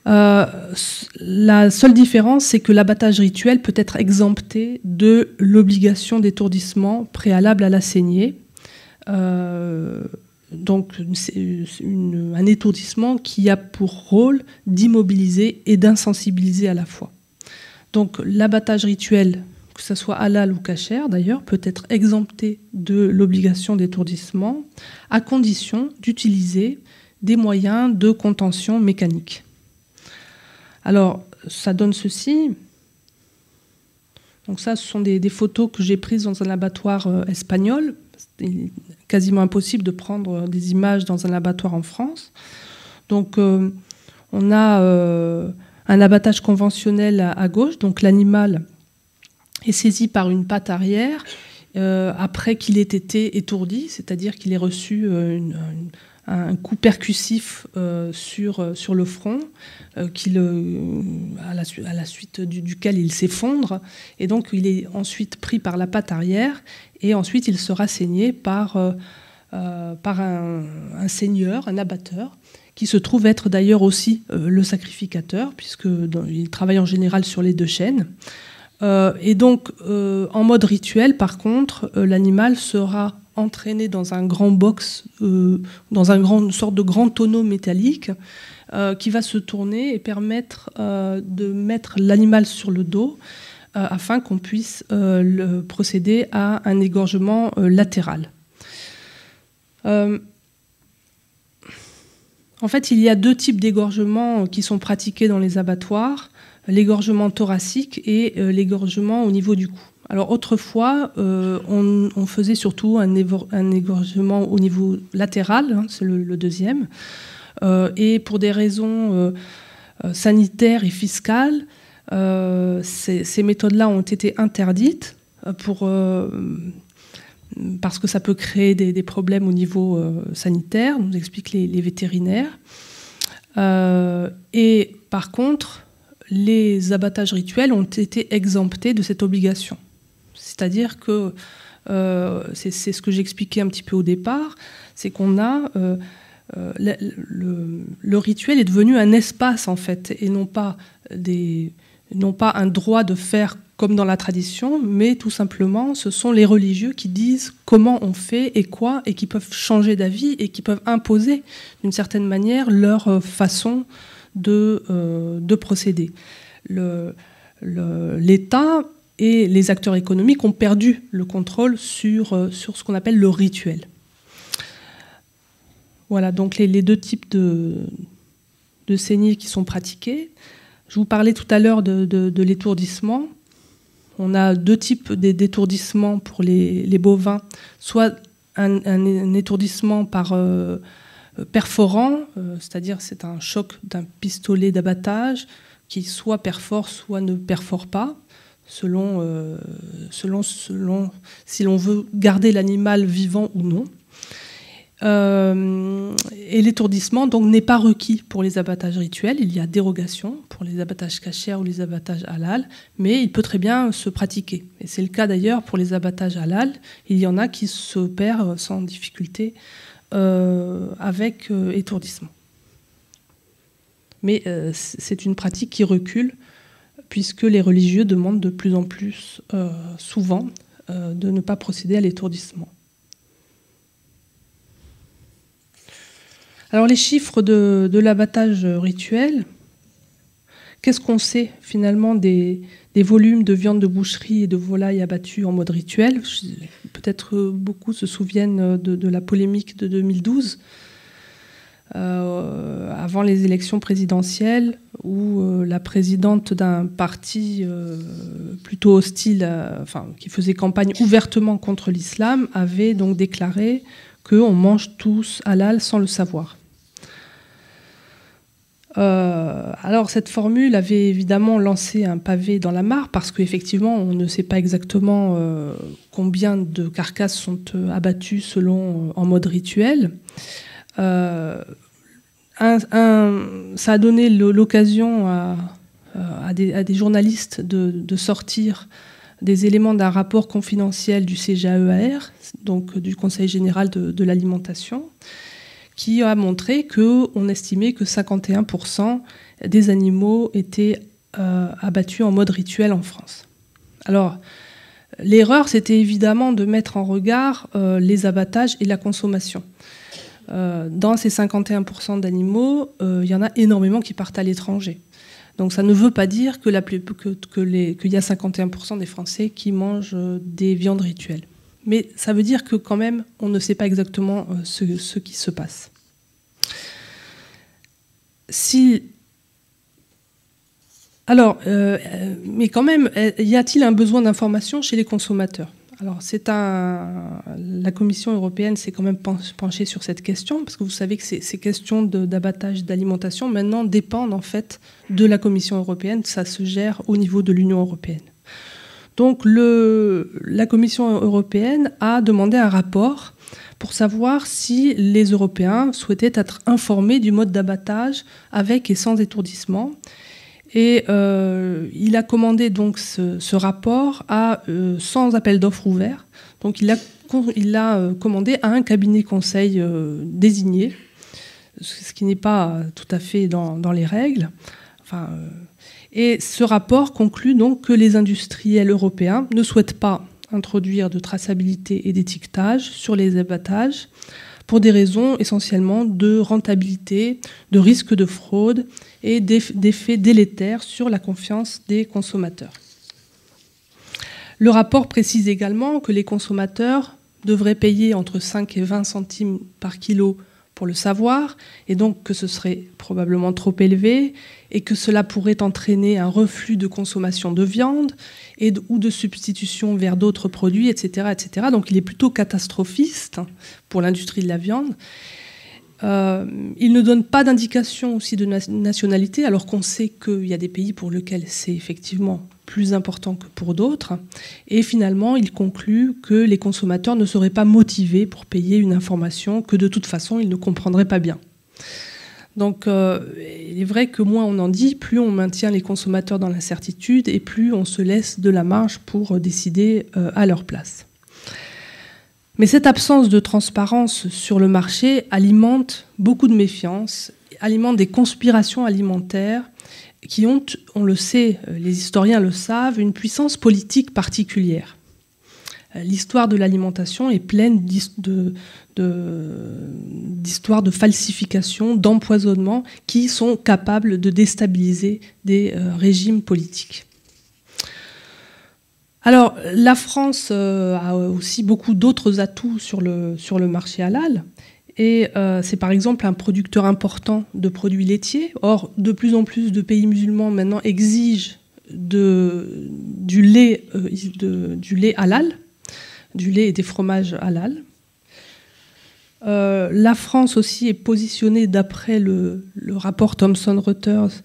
Speaker 2: La seule différence, c'est que l'abattage rituel peut être exempté de l'obligation d'étourdissement préalable à la saignée. Donc, c'est un étourdissement qui a pour rôle d'immobiliser et d'insensibiliser à la fois. Donc, l'abattage rituel, que ce soit halal ou kasher d'ailleurs, peut être exempté de l'obligation d'étourdissement à condition d'utiliser des moyens de contention mécanique. Alors, ça donne ceci. Donc ça, ce sont des photos que j'ai prises dans un abattoir espagnol. C'est quasiment impossible de prendre des images dans un abattoir en France. Donc, on a un abattage conventionnel à gauche, donc l'animal est saisi par une patte arrière après qu'il ait été étourdi, c'est-à-dire qu'il ait reçu un coup percussif sur le front, à la suite duquel il s'effondre, et donc il est ensuite pris par la patte arrière, et ensuite il sera saigné par un seigneur, un abatteur, qui se trouve être d'ailleurs aussi le sacrificateur, puisqu'il travaille en général sur les deux chaînes. Et donc, en mode rituel, par contre, l'animal sera entraîné dans un grand box, dans une sorte de grand tonneau métallique qui va se tourner et permettre de mettre l'animal sur le dos afin qu'on puisse procéder à un égorgement latéral. En fait, il y a deux types d'égorgements qui sont pratiqués dans les abattoirs. L'égorgement thoracique et l'égorgement au niveau du cou. Alors autrefois, on faisait surtout un égorgement au niveau latéral, c'est le deuxième, et pour des raisons sanitaires et fiscales, ces méthodes-là ont été interdites parce que ça peut créer des problèmes au niveau sanitaire, nous expliquent les vétérinaires. Et par contre, les abattages rituels ont été exemptés de cette obligation. C'est-à-dire que, c'est ce que j'expliquais un petit peu au départ, c'est qu'on a... le rituel est devenu un espace, en fait, et non pas un droit de faire comme dans la tradition, mais tout simplement, ce sont les religieux qui disent comment on fait et quoi, et qui peuvent changer d'avis et qui peuvent imposer, d'une certaine manière, leur façon de procéder. L'État et les acteurs économiques ont perdu le contrôle sur ce qu'on appelle le rituel. Voilà, donc les deux types de saignées qui sont pratiquées. Je vous parlais tout à l'heure de l'étourdissement. On a deux types d'étourdissement pour les bovins, soit un étourdissement par perforant, c'est-à-dire c'est un choc d'un pistolet d'abattage qui soit perfore, soit ne perfore pas, selon si l'on veut garder l'animal vivant ou non. Et l'étourdissement donc n'est pas requis pour les abattages rituels. Il y a dérogation pour les abattages cachers ou les abattages halal, mais il peut très bien se pratiquer. Et c'est le cas d'ailleurs pour les abattages halal. Il y en a qui s'opèrent sans difficulté avec étourdissement. Mais c'est une pratique qui recule puisque les religieux demandent de plus en plus souvent de ne pas procéder à l'étourdissement. Alors les chiffres de l'abattage rituel, qu'est-ce qu'on sait finalement des volumes de viande de boucherie et de volaille abattus en mode rituel? Peut-être beaucoup se souviennent de la polémique de 2012, avant les élections présidentielles, où la présidente d'un parti plutôt hostile, qui faisait campagne ouvertement contre l'islam, avait donc déclaré qu'on mange tous halal sans le savoir. Alors cette formule avait évidemment lancé un pavé dans la mare parce qu'effectivement on ne sait pas exactement combien de carcasses sont abattues en mode rituel. Ça a donné l'occasion à des journalistes de sortir des éléments d'un rapport confidentiel du CGAER, donc du Conseil général de l'alimentation, qui a montré qu'on estimait que 51% des animaux étaient abattus en mode rituel en France. Alors, l'erreur, c'était évidemment de mettre en regard les abattages et la consommation. Dans ces 51% d'animaux, il y en a énormément qui partent à l'étranger. Donc ça ne veut pas dire qu'il y a 51% des Français qui mangent des viandes rituelles. Mais ça veut dire que quand même, on ne sait pas exactement ce qui se passe. Mais quand même, y a-t-il un besoin d'information chez les consommateurs? Alors, la Commission européenne s'est quand même penchée sur cette question, parce que vous savez que ces questions d'abattage, d'alimentation, maintenant dépendent en fait de la Commission européenne. Ça se gère au niveau de l'Union européenne. Donc la Commission européenne a demandé un rapport pour savoir si les Européens souhaitaient être informés du mode d'abattage avec et sans étourdissement. Et il a commandé donc ce rapport sans appel d'offres ouvert. Donc il l'a commandé à un cabinet conseil désigné, ce qui n'est pas tout à fait dans les règles. Et ce rapport conclut donc que les industriels européens ne souhaitent pas introduire de traçabilité et d'étiquetage sur les abattages pour des raisons essentiellement de rentabilité, de risque de fraude et d'effets délétères sur la confiance des consommateurs. Le rapport précise également que les consommateurs devraient payer entre 5 et 20 centimes par kilo pour le savoir, et donc que ce serait probablement trop élevé, et que cela pourrait entraîner un reflux de consommation de viande ou de substitution vers d'autres produits, etc., etc. Donc il est plutôt catastrophiste pour l'industrie de la viande. Il ne donne pas d'indication aussi de nationalité, alors qu'on sait qu'il y a des pays pour lesquels c'est effectivement plus important que pour d'autres. Et finalement, il conclut que les consommateurs ne seraient pas motivés pour payer une information que de toute façon, ils ne comprendraient pas bien. Donc, il est vrai que moins on en dit, plus on maintient les consommateurs dans l'incertitude et plus on se laisse de la marge pour décider à leur place. Mais cette absence de transparence sur le marché alimente beaucoup de méfiance, alimente des conspirations alimentaires qui ont, on le sait, les historiens le savent, une puissance politique particulière. L'histoire de l'alimentation est pleine d'histoires de falsification, d'empoisonnement qui sont capables de déstabiliser des régimes politiques. Alors, la France a aussi beaucoup d'autres atouts sur le marché halal. Et c'est par exemple un producteur important de produits laitiers. Or, de plus en plus de pays musulmans maintenant exigent du lait halal, du lait et des fromages halal. La France aussi est positionnée, d'après le rapport Thomson Reuters,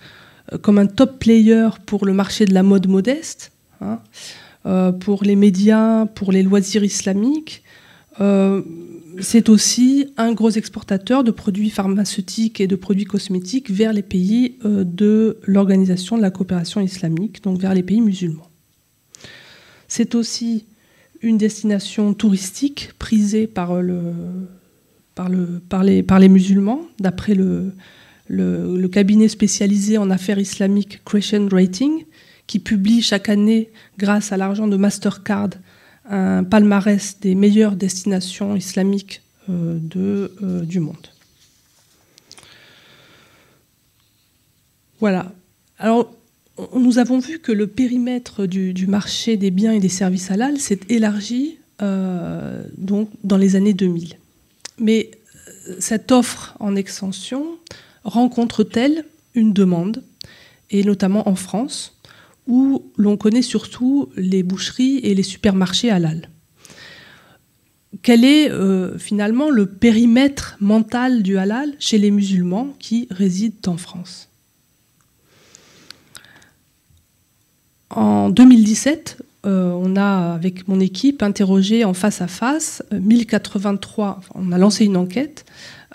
Speaker 2: comme un top player pour le marché de la mode modeste, pour les médias, pour les loisirs islamiques, c'est aussi un gros exportateur de produits pharmaceutiques et de produits cosmétiques vers les pays de l'Organisation de la coopération islamique, donc vers les pays musulmans. C'est aussi une destination touristique prisée par les musulmans, d'après le cabinet spécialisé en affaires islamiques Crescent Rating, qui publie chaque année, grâce à l'argent de Mastercard, un palmarès des meilleures destinations islamiques du monde. Voilà. Alors, nous avons vu que le périmètre du marché des biens et des services halal s'est élargi donc, dans les années 2000. Mais cette offre en extension rencontre-t-elle une demande, et notamment en France, où l'on connaît surtout les boucheries et les supermarchés halal? Quel est finalement le périmètre mental du halal chez les musulmans qui résident en France? En 2017, on a, avec mon équipe, interrogé en face à face 1083, on a lancé une enquête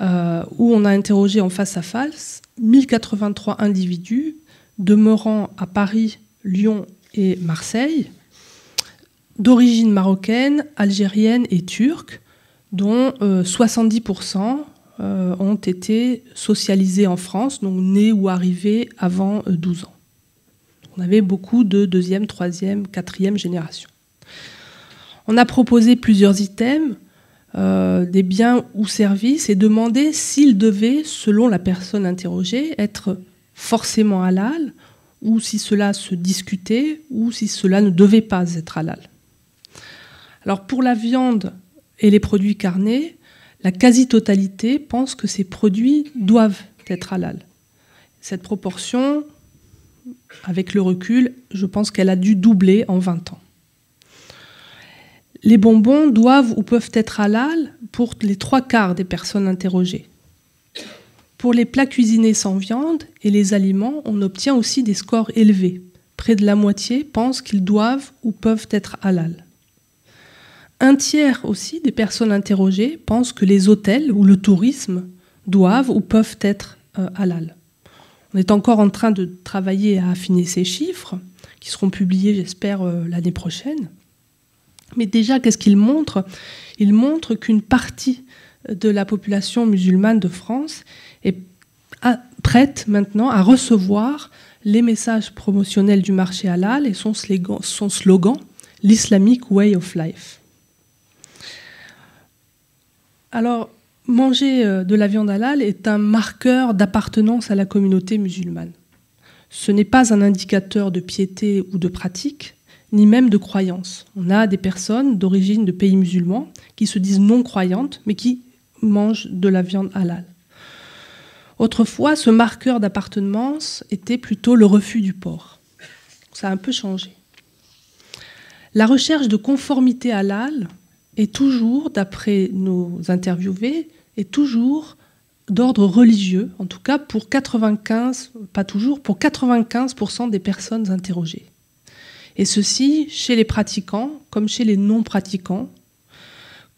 Speaker 2: où on a interrogé en face à face 1083 individus demeurant à Paris, Lyon et Marseille, d'origine marocaine, algérienne et turque, dont 70% ont été socialisés en France, donc nés ou arrivés avant 12 ans. On avait beaucoup de deuxième, troisième, quatrième génération. On a proposé plusieurs items, des biens ou services, et demandé s'ils devaient, selon la personne interrogée, être forcément halal, ou si cela se discutait, ou si cela ne devait pas être halal. Alors pour la viande et les produits carnés, la quasi-totalité pense que ces produits doivent être halal. Cette proportion, avec le recul, je pense qu'elle a dû doubler en 20 ans. Les bonbons doivent ou peuvent être halal pour les 3/4 des personnes interrogées. Pour les plats cuisinés sans viande et les aliments, on obtient aussi des scores élevés. Près de la moitié pensent qu'ils doivent ou peuvent être halal. Un tiers aussi des personnes interrogées pensent que les hôtels ou le tourisme doivent ou peuvent être halal. On est encore en train de travailler à affiner ces chiffres, qui seront publiés, j'espère, l'année prochaine. Mais déjà, qu'est-ce qu'ils montrent? Ils montrent qu'une partie de la population musulmane de France est prête maintenant à recevoir les messages promotionnels du marché halal et son slogan « l'Islamic Way of Life ». Alors, manger de la viande halal est un marqueur d'appartenance à la communauté musulmane. Ce n'est pas un indicateur de piété ou de pratique, ni même de croyance. On a des personnes d'origine de pays musulmans qui se disent non croyantes, mais qui mangent de la viande halal. Autrefois, ce marqueur d'appartenance était plutôt le refus du porc. Ça a un peu changé. La recherche de conformité halal est toujours, d'après nos interviewés, est toujours d'ordre religieux, en tout cas pour 95, pas toujours, pour 95% des personnes interrogées. Et ceci chez les pratiquants comme chez les non-pratiquants,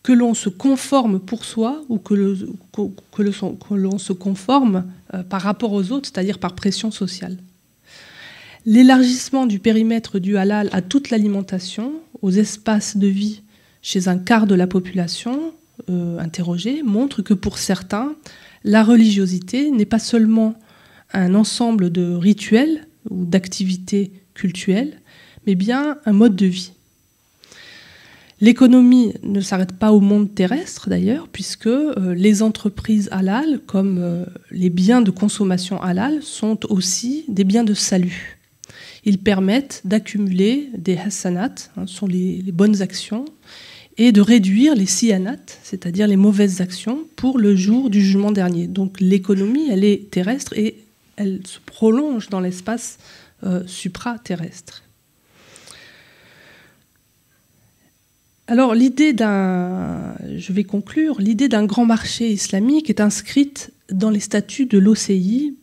Speaker 2: que l'on se conforme pour soi ou que l'on se conforme par rapport aux autres, c'est-à-dire par pression sociale. L'élargissement du périmètre du halal à toute l'alimentation, aux espaces de vie chez un quart de la population interrogée, montre que pour certains, la religiosité n'est pas seulement un ensemble de rituels ou d'activités cultuelles, mais bien un mode de vie. L'économie ne s'arrête pas au monde terrestre d'ailleurs, puisque les entreprises halal, comme les biens de consommation halal, sont aussi des biens de salut. Ils permettent d'accumuler des hasanat, sont les bonnes actions, et de réduire les siyanat, c'est-à-dire les mauvaises actions, pour le jour du jugement dernier. Donc l'économie, elle est terrestre et elle se prolonge dans l'espace supraterrestre. Alors je vais conclure, l'idée d'un grand marché islamique est inscrite dans les statuts de l'OCI,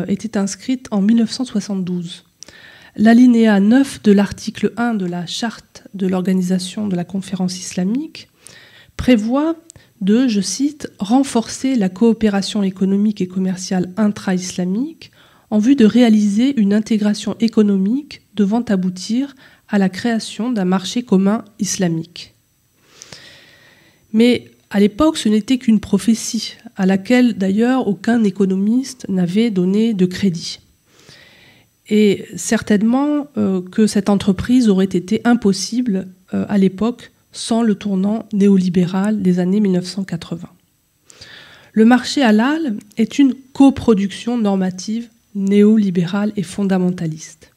Speaker 2: était inscrite en 1972. L'alinéa 9 de l'article 1 de la charte de l'Organisation de la Conférence islamique prévoit de, je cite, « renforcer la coopération économique et commerciale intra-islamique en vue de réaliser une intégration économique devant aboutir à la création d'un marché commun islamique ». Mais à l'époque, ce n'était qu'une prophétie, à laquelle d'ailleurs aucun économiste n'avait donné de crédit. Et certainement que cette entreprise aurait été impossible à l'époque sans le tournant néolibéral des années 1980. Le marché halal est une coproduction normative néolibérale et fondamentaliste.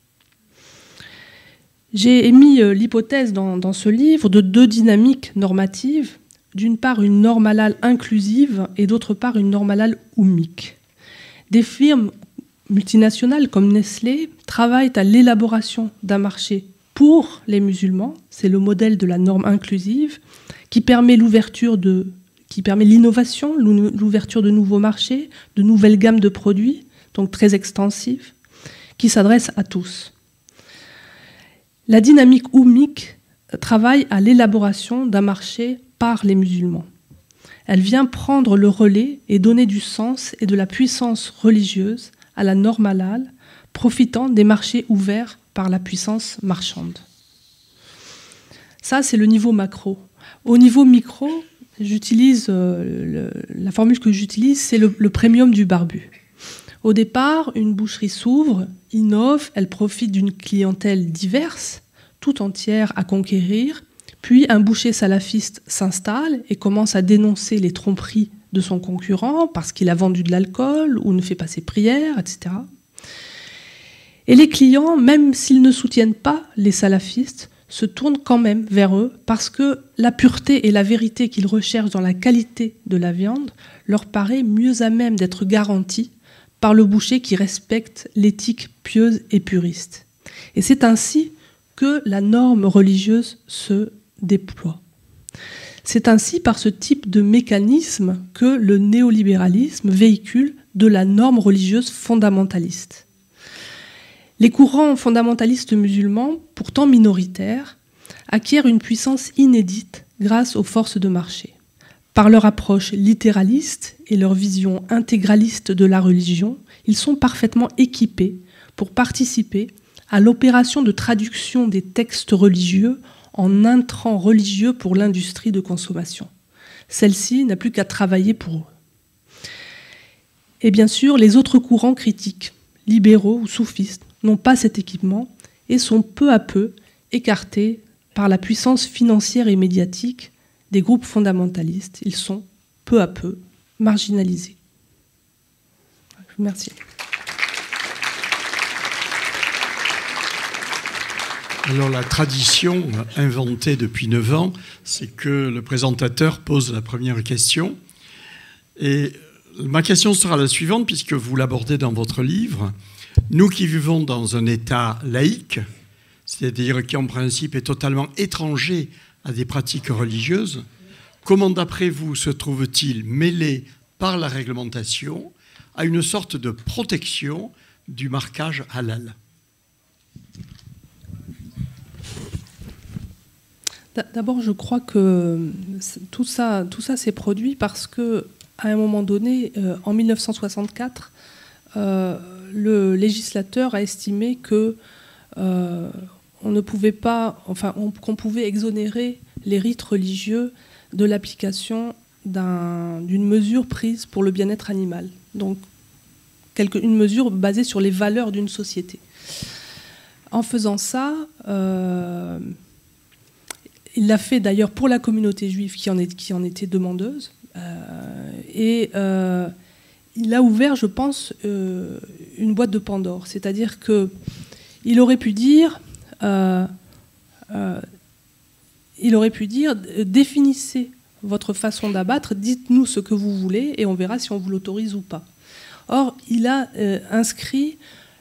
Speaker 2: J'ai émis l'hypothèse dans ce livre de deux dynamiques normatives, d'une part une norme halal inclusive et d'autre part une norme halal oummique. Des firmes multinationales comme Nestlé travaillent à l'élaboration d'un marché pour les musulmans, c'est le modèle de la norme inclusive, qui permet l'innovation, l'ouverture de nouveaux marchés, de nouvelles gammes de produits, donc très extensives, qui s'adressent à tous. La dynamique oummique travaille à l'élaboration d'un marché par les musulmans. Elle vient prendre le relais et donner du sens et de la puissance religieuse à la norme halal, profitant des marchés ouverts par la puissance marchande. Ça, c'est le niveau macro. Au niveau micro, la formule que j'utilise, c'est le premium du barbu. Au départ, une boucherie s'ouvre, innove, elle profite d'une clientèle diverse, tout entière à conquérir, puis un boucher salafiste s'installe et commence à dénoncer les tromperies de son concurrent parce qu'il a vendu de l'alcool ou ne fait pas ses prières, etc. Et les clients, même s'ils ne soutiennent pas les salafistes, se tournent quand même vers eux parce que la pureté et la vérité qu'ils recherchent dans la qualité de la viande leur paraît mieux à même d'être garantie par le boucher qui respecte l'éthique pieuse et puriste. Et c'est ainsi que la norme religieuse se déploie. C'est ainsi par ce type de mécanisme que le néolibéralisme véhicule de la norme religieuse fondamentaliste. Les courants fondamentalistes musulmans, pourtant minoritaires, acquièrent une puissance inédite grâce aux forces de marché. Par leur approche littéraliste et leur vision intégraliste de la religion, ils sont parfaitement équipés pour participer à l'opération de traduction des textes religieux en intrants religieux pour l'industrie de consommation. Celle-ci n'a plus qu'à travailler pour eux. Et bien sûr, les autres courants critiques, libéraux ou soufistes, n'ont pas cet équipement et sont peu à peu écartés par la puissance financière et médiatique des groupes fondamentalistes. Ils sont peu à peu marginalisés. Je vous remercie.
Speaker 1: Alors la tradition inventée depuis 9 ans, c'est que le présentateur pose la première question. Et ma question sera la suivante, puisque vous l'abordez dans votre livre. Nous qui vivons dans un État laïque, c'est-à-dire qui en principe est totalement étranger à des pratiques religieuses, comment d'après vous se trouve-t-il mêlé par la réglementation à une sorte de protection du marquage halal ?
Speaker 2: D'abord, je crois que tout ça s'est produit parce que, à un moment donné, en 1964, le législateur a estimé que on ne pouvait pas, enfin, qu'on pouvait exonérer les rites religieux de l'application d'une mesure prise pour le bien-être animal. Donc, une mesure basée sur les valeurs d'une société. En faisant ça, il l'a fait d'ailleurs pour la communauté juive qui en était demandeuse. Et il a ouvert, je pense, une boîte de Pandore. C'est-à-dire qu'il aurait pu dire, définissez votre façon d'abattre, dites-nous ce que vous voulez et on verra si on vous l'autorise ou pas. Or, il a inscrit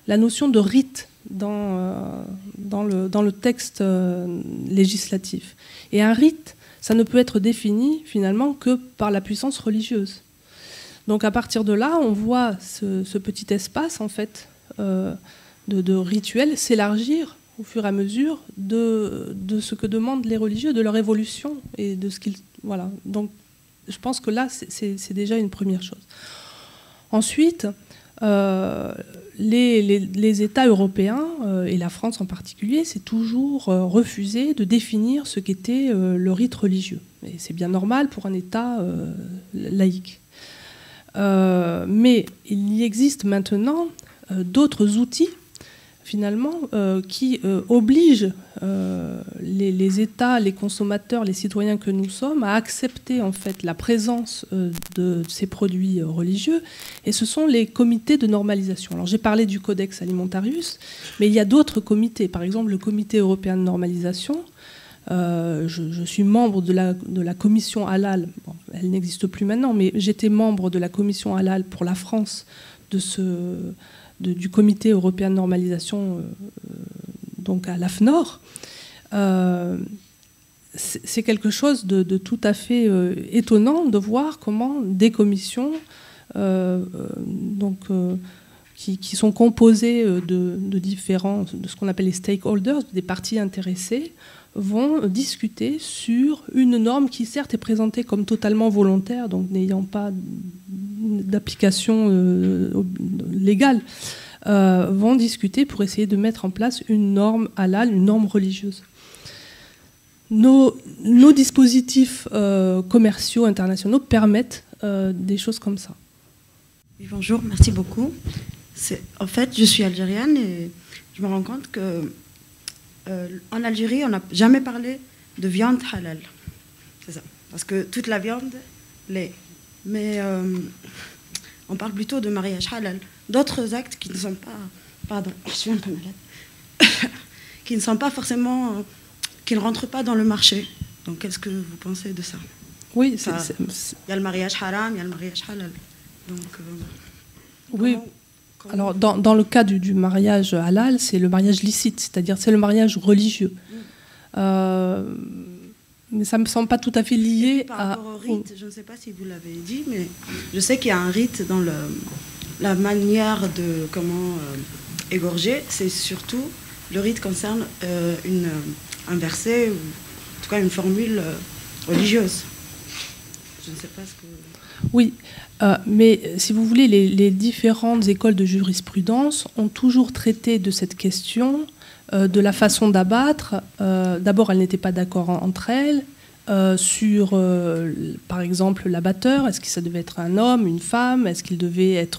Speaker 2: la notion de rite dans le texte législatif. Et un rite, ça ne peut être défini finalement que par la puissance religieuse. Donc à partir de là, on voit ce petit espace en fait de rituels s'élargir au fur et à mesure de ce que demandent les religieux, de leur évolution et de ce qu'ils voilà. Donc, je pense que là, c'est déjà une première chose. Ensuite, les États européens, et la France en particulier, c'est toujours refusé de définir ce qu'était le rite religieux. Et c'est bien normal pour un État laïque. Mais il y existe maintenant d'autres outils, finalement, qui obligent les États, les consommateurs, les citoyens que nous sommes à accepter en fait la présence de ces produits religieux, et ce sont les comités de normalisation. Alors j'ai parlé du Codex Alimentarius, mais il y a d'autres comités, par exemple le Comité européen de normalisation. Je suis membre de la commission halal, bon, elle n'existe plus maintenant, mais j'étais membre de la commission halal pour la France du comité européen de normalisation, donc à l'AFNOR. C'est quelque chose de tout à fait étonnant de voir comment des commissions qui sont composées de différents, de ce qu'on appelle les stakeholders, des parties intéressées, vont discuter sur une norme qui certes est présentée comme totalement volontaire, donc n'ayant pas d'application légale, vont discuter pour essayer de mettre en place une norme halal, une norme religieuse. Nos dispositifs commerciaux internationaux permettent des choses comme ça.
Speaker 3: Oui, bonjour, merci beaucoup. En fait, je suis algérienne et je me rends compte que en Algérie, on n'a jamais parlé de viande halal. C'est ça. Parce que toute la viande l'est. Mais on parle plutôt de mariage halal. D'autres actes qui ne sont pas... Pardon, je suis un peu malade. Qui ne sont pas forcément... qui ne rentrent pas dans le marché. Donc, qu'est-ce que vous pensez de ça?
Speaker 2: Oui,
Speaker 3: il y a le mariage haram, il y a le mariage halal. Donc,
Speaker 2: oui. Alors, dans le cas du mariage halal, c'est le mariage licite, c'est-à-dire c'est le mariage religieux. Mais ça ne me semble pas tout à fait lié
Speaker 3: par rapport au rite, je ne sais pas si vous l'avez dit, mais je sais qu'il y a un rite dans la manière de comment égorger. C'est surtout, le rite concerne un verset, ou en tout cas une formule religieuse. Je ne sais pas ce que...
Speaker 2: Oui, mais si vous voulez, les différentes écoles de jurisprudence ont toujours traité de cette question, de la façon d'abattre. D'abord, elles n'étaient pas d'accord entre elles sur, par exemple, l'abatteur. Est-ce que ça devait être un homme, une femme? Est-ce qu'il devait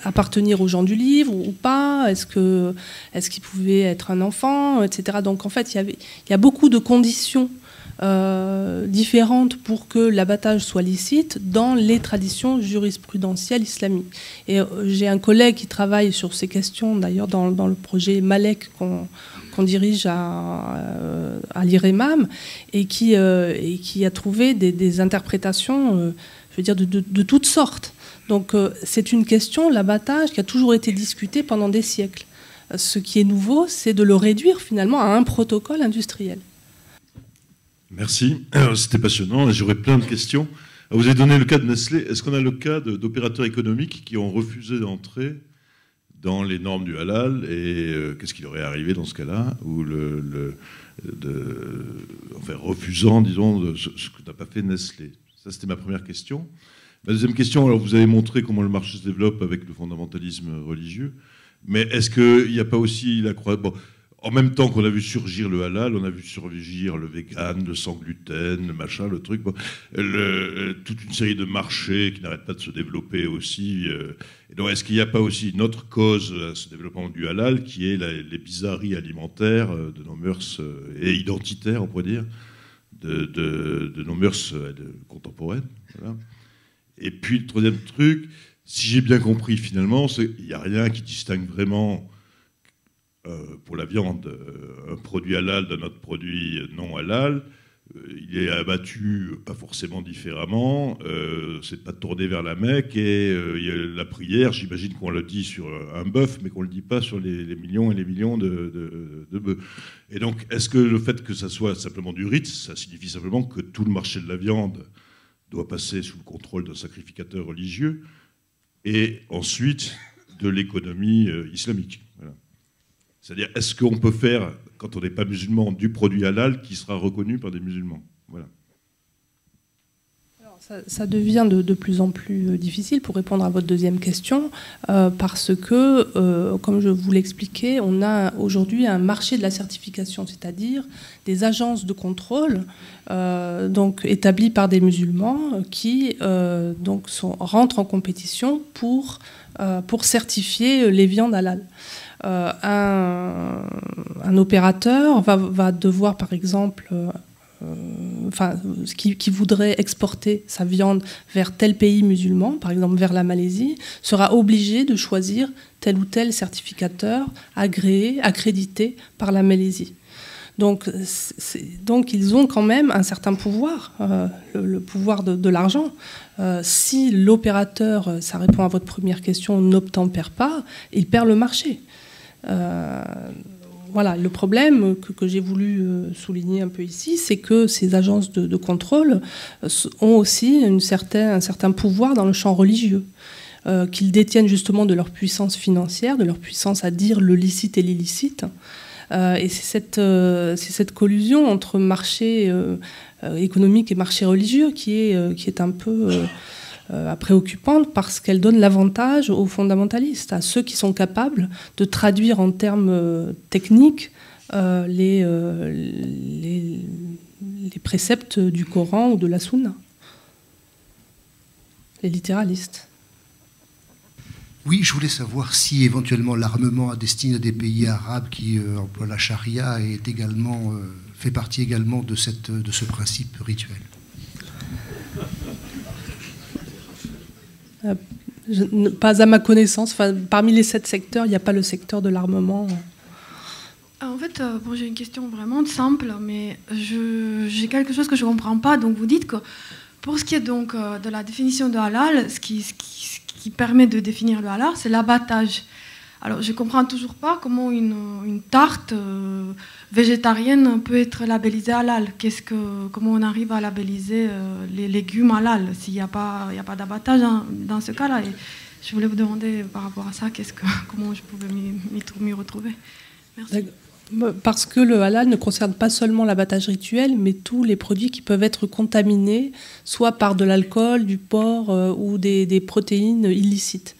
Speaker 2: appartenir aux gens du livre ou pas? Est-ce qu'il pouvait être un enfant, etc. Donc, en fait, il y a beaucoup de conditions différentes pour que l'abattage soit licite dans les traditions jurisprudentielles islamiques. Et j'ai un collègue qui travaille sur ces questions, d'ailleurs dans le projet Malek qu'on dirige à l'IREMAM, et qui a trouvé des interprétations, je veux dire, de toutes sortes. Donc c'est une question, l'abattage, qui a toujours été discutée pendant des siècles. Ce qui est nouveau, c'est de le réduire finalement à un protocole industriel.
Speaker 4: Merci, c'était passionnant, j'aurais plein de questions. Vous avez donné le cas de Nestlé, est-ce qu'on a le cas d'opérateurs économiques qui ont refusé d'entrer dans les normes du halal, et qu'est-ce qui leur est arrivé dans ce cas-là, ou enfin, refusant, disons, ce que n'a pas fait Nestlé? Ça, c'était ma première question. Ma deuxième question, alors vous avez montré comment le marché se développe avec le fondamentalisme religieux, mais est-ce qu'il n'y a pas aussi la croix... Bon, en même temps qu'on a vu surgir le halal, on a vu surgir le vegan, le sans gluten, le machin, le truc. Bon, toute une série de marchés qui n'arrêtent pas de se développer aussi. Et donc, est-ce qu'il n'y a pas aussi une autre cause à ce développement du halal, qui est les bizarreries alimentaires de nos mœurs et identitaires, on pourrait dire, de nos mœurs contemporaines, voilà. Et puis, le troisième truc, si j'ai bien compris finalement, il n'y a rien qui distingue vraiment... pour la viande, un produit halal d'un autre produit non halal, il est abattu pas forcément différemment, c'est pas tourné vers la Mecque, et il y a la prière, j'imagine qu'on le dit sur un bœuf, mais qu'on le dit pas sur les millions et les millions de bœufs. Et donc, est-ce que le fait que ça soit simplement du rite, ça signifie simplement que tout le marché de la viande doit passer sous le contrôle d'un sacrificateur religieux, et ensuite de l'économie islamique? Voilà. C'est-à-dire, est-ce qu'on peut faire, quand on n'est pas musulman, du produit halal qui sera reconnu par des musulmans? Voilà.
Speaker 2: Ça devient de plus en plus difficile pour répondre à votre deuxième question, parce que, comme je vous l'expliquais, on a aujourd'hui un marché de la certification, c'est-à-dire des agences de contrôle donc établies par des musulmans qui donc rentrent en compétition pour certifier les viandes halal. Un opérateur va devoir, par exemple, qui voudrait exporter sa viande vers tel pays musulman, par exemple vers la Malaisie, sera obligé de choisir tel ou tel certificateur agréé, accrédité par la Malaisie. Donc ils ont quand même un certain pouvoir, le pouvoir de l'argent. Si l'opérateur, ça répond à votre première question, n'obtempère pas, il perd le marché. Voilà, le problème que j'ai voulu souligner un peu ici, c'est que ces agences de contrôle ont aussi un certain pouvoir dans le champ religieux, qu'ils détiennent justement de leur puissance financière, de leur puissance à dire le licite et l'illicite. Et c'est cette collusion entre marché économique et marché religieux qui est un peu préoccupante, parce qu'elle donne l'avantage aux fondamentalistes, à ceux qui sont capables de traduire en termes techniques les préceptes du Coran ou de la Sunna, les littéralistes.
Speaker 5: Oui, je voulais savoir si éventuellement l'armement à destination des pays arabes qui emploient la charia fait partie également de ce principe rituel.
Speaker 2: Pas à ma connaissance. Parmi les 7 secteurs, il n'y a pas le secteur de l'armement.
Speaker 6: En fait, j'ai une question vraiment simple, mais j'ai quelque chose que je ne comprends pas. Donc vous dites que pour ce qui est donc de la définition de halal, ce qui permet de définir le halal, c'est l'abattage. Alors je ne comprends toujours pas comment une tarte végétarienne peut être labellisée halal. Comment on arrive à labelliser les légumes halal s'il n'y a pas d'abattage dans ce cas-là. Et je voulais vous demander par rapport à ça, comment je pouvais m'y retrouver. Merci.
Speaker 2: Parce que le halal ne concerne pas seulement l'abattage rituel, mais tous les produits qui peuvent être contaminés, soit par de l'alcool, du porc ou des protéines illicites.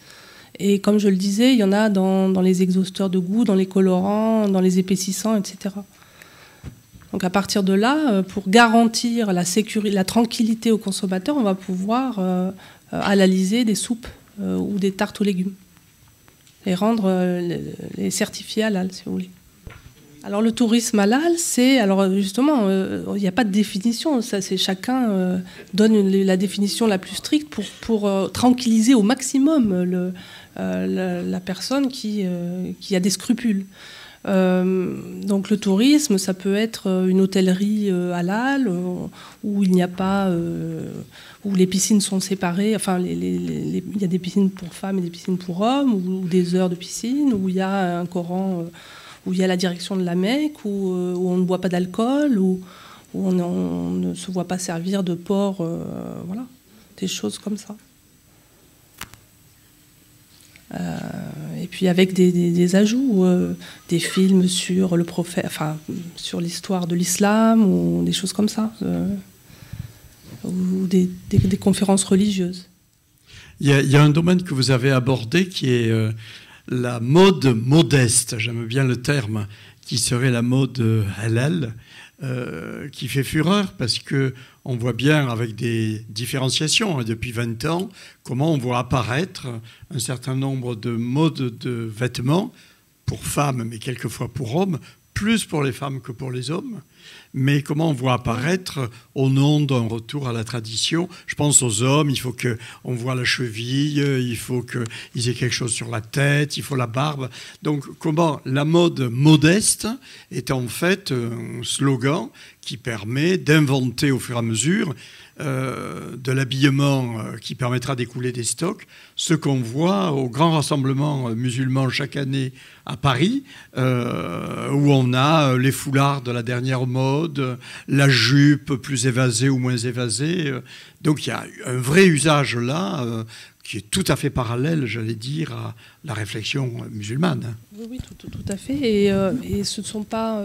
Speaker 2: Et comme je le disais, il y en a dans les exhausteurs de goût, dans les colorants, dans les épaississants, etc. Donc à partir de là, pour garantir la tranquillité aux consommateurs, on va pouvoir halaliser des soupes ou des tartes aux légumes. Et les certifier halal, si vous voulez. Alors le tourisme halal, justement, il n'y a pas de définition. Chacun donne la définition la plus stricte pour tranquilliser au maximum la personne qui a des scrupules. Donc le tourisme, ça peut être une hôtellerie halal où il n'y a pas, où les piscines sont séparées. Enfin, il y a des piscines pour femmes et des piscines pour hommes, ou des heures de piscine, où il y a un Coran, où il y a la direction de la Mecque, où on ne boit pas d'alcool, où on ne se voit pas servir de porc, voilà, des choses comme ça. Et puis avec des ajouts, des films sur le prophète, sur l'histoire de l'islam, ou des choses comme ça, ou des conférences religieuses.
Speaker 1: Il y a un domaine que vous avez abordé qui est la mode modeste, j'aime bien le terme, qui serait la mode halal, qui fait fureur parce qu'on voit bien avec des différenciations depuis 20 ans comment on voit apparaître un certain nombre de modes de vêtements pour femmes, mais quelquefois pour hommes, plus pour les femmes que pour les hommes, mais comment on voit apparaître au nom d'un retour à la tradition. Je pense aux hommes, il faut qu'on voit la cheville, il faut qu'ils aient quelque chose sur la tête, il faut la barbe. Donc comment la mode modeste est en fait un slogan qui permet d'inventer au fur et à mesure de l'habillement qui permettra d'écouler des stocks, ce qu'on voit au grand rassemblement musulman chaque année à Paris, où on a les foulards de la dernière mode, la jupe plus évasée ou moins évasée. Donc il y a un vrai usage là qui est tout à fait parallèle, j'allais dire, à la réflexion musulmane.
Speaker 2: Oui, tout à fait. Et ce ne sont pas...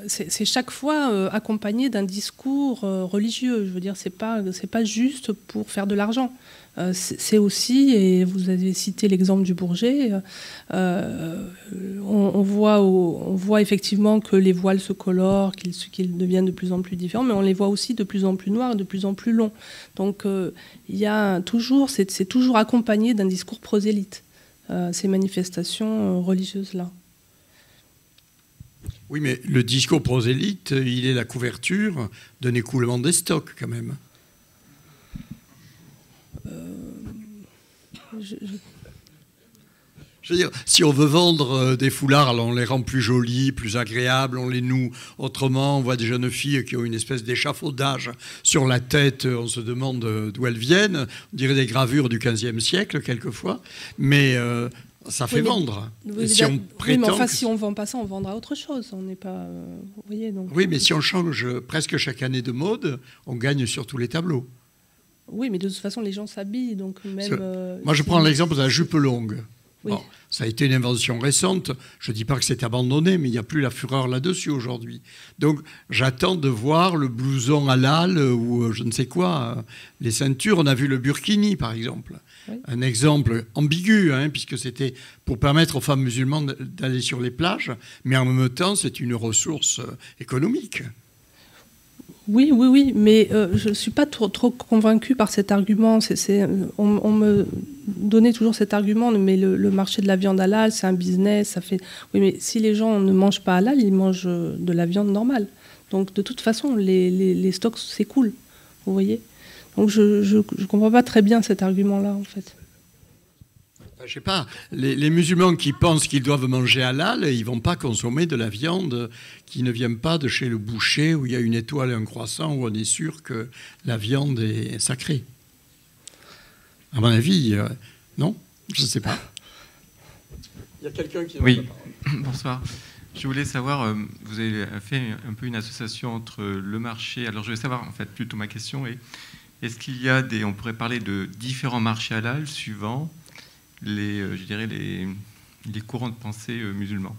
Speaker 2: c'est chaque fois accompagné d'un discours religieux. Je veux dire, c'est pas juste pour faire de l'argent. C'est aussi, et vous avez cité l'exemple du Bourget, on voit effectivement que les voiles se colorent, qu'ils deviennent de plus en plus différents, mais on les voit aussi de plus en plus noirs, de plus en plus longs. Donc il y a toujours, c'est toujours accompagné d'un discours prosélyte, ces manifestations religieuses-là.
Speaker 1: Oui, mais le discours prosélyte, il est la couverture d'un écoulement des stocks, quand même. Je veux dire, si on veut vendre des foulards, alors on les rend plus jolis, plus agréables, on les noue autrement. On voit des jeunes filles qui ont une espèce d'échafaudage sur la tête. On se demande d'où elles viennent. On dirait des gravures du XVe siècle, quelquefois. Mais ça fait vendre.
Speaker 2: Si on prétend mais enfin, si on ne vend pas ça, on vendra autre chose. On n'est pas... vous voyez, donc...
Speaker 1: Oui, mais si on change presque chaque année de mode, on gagne sur tous les tableaux.
Speaker 2: Oui, mais de toute façon, les gens s'habillent, donc même...
Speaker 1: Moi, je prends l'exemple de la jupe longue.
Speaker 2: Oui.
Speaker 1: Bon, ça a été une invention récente. Je ne dis pas que c'est abandonné, mais il n'y a plus la fureur là-dessus aujourd'hui. Donc, j'attends de voir le blouson halal ou je ne sais quoi, les ceintures. On a vu le burkini, par exemple. Oui. Un exemple ambigu, hein, puisque c'était pour permettre aux femmes musulmanes d'aller sur les plages, mais en même temps, c'est une ressource économique.
Speaker 2: Oui, mais je ne suis pas trop convaincue par cet argument. On me donnait toujours cet argument, mais le marché de la viande halal, c'est un business. Ça fait... Oui, mais si les gens ne mangent pas halal, ils mangent de la viande normale. Donc, de toute façon, les stocks s'écoulent, vous voyez. Donc, je ne comprends pas très bien cet argument-là, en fait.
Speaker 1: Je ne sais pas, les musulmans qui pensent qu'ils doivent manger halal, ils ne vont pas consommer de la viande qui ne vient pas de chez le boucher où il y a une étoile et un croissant, où on est sûr que la viande est sacrée. À mon avis, non, je ne sais pas. Il y a quelqu'un qui...
Speaker 7: Oui, bonsoir. Je voulais savoir, vous avez fait un peu une association entre le marché... Alors je voulais savoir, en fait, plutôt ma question est, est-ce qu'il y a des... On pourrait parler de différents marchés halal suivant... les courants de pensée musulmans,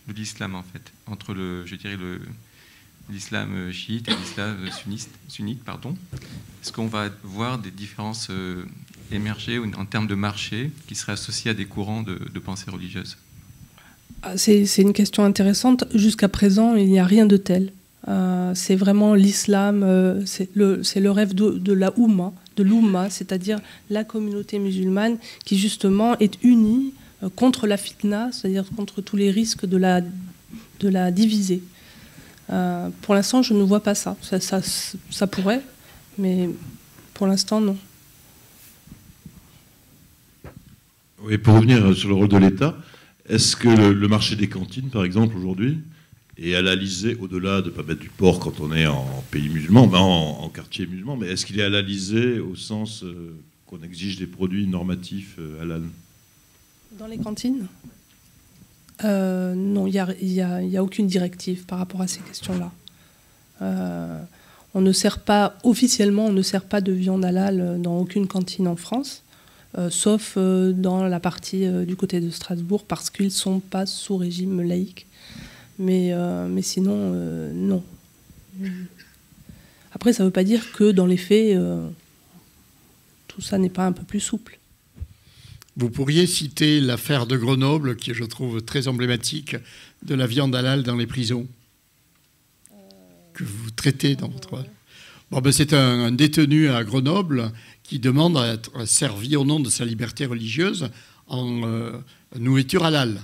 Speaker 7: de l'islam en fait, entre l'islam chiite et l'islam sunnite. Est-ce qu'on va voir des différences émerger en termes de marché qui seraient associés à des courants de pensée religieuse?
Speaker 2: C'est une question intéressante. Jusqu'à présent, il n'y a rien de tel. C'est vraiment l'islam, c'est le rêve de la Oumma, de l'Oumma, c'est-à-dire la communauté musulmane qui justement est unie contre la fitna, c'est-à-dire contre tous les risques de la diviser. Pour l'instant, je ne vois pas ça. Ça pourrait, mais pour l'instant, non.
Speaker 4: Oui, pour revenir sur le rôle de l'État, est-ce que le marché des cantines, par exemple, aujourd'hui, est halalisé, au-delà de ne pas mettre du porc quand on est en pays musulman, en quartier musulman, mais est-ce qu'il est halalisé au sens qu'on exige des produits normatifs halal?
Speaker 2: Dans les cantines non, il n'y a aucune directive par rapport à ces questions-là. On ne sert pas, officiellement, on ne sert pas de viande halal dans aucune cantine en France, sauf dans la partie du côté de Strasbourg, parce qu'ils ne sont pas sous régime laïque. Mais sinon, non. Après, ça ne veut pas dire que dans les faits, tout ça n'est pas un peu plus souple.
Speaker 1: Vous pourriez citer l'affaire de Grenoble, qui je trouve très emblématique de la viande halal dans les prisons, que vous traitez dans votre... Bon, ben, c'est un détenu à Grenoble qui demande à être servi au nom de sa liberté religieuse en nourriture halal.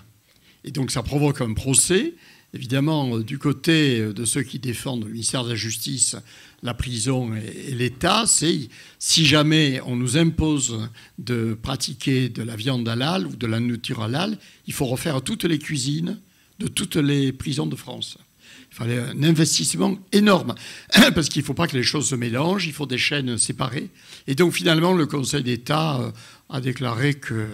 Speaker 1: Et donc ça provoque un procès. Évidemment, du côté de ceux qui défendent le ministère de la Justice, la prison et l'État, c'est si jamais on nous impose de pratiquer de la viande halal ou de la nourriture halal, il faut refaire toutes les cuisines de toutes les prisons de France. Il fallait un investissement énorme, parce qu'il ne faut pas que les choses se mélangent, il faut des chaînes séparées. Et donc finalement, le Conseil d'État a déclaré que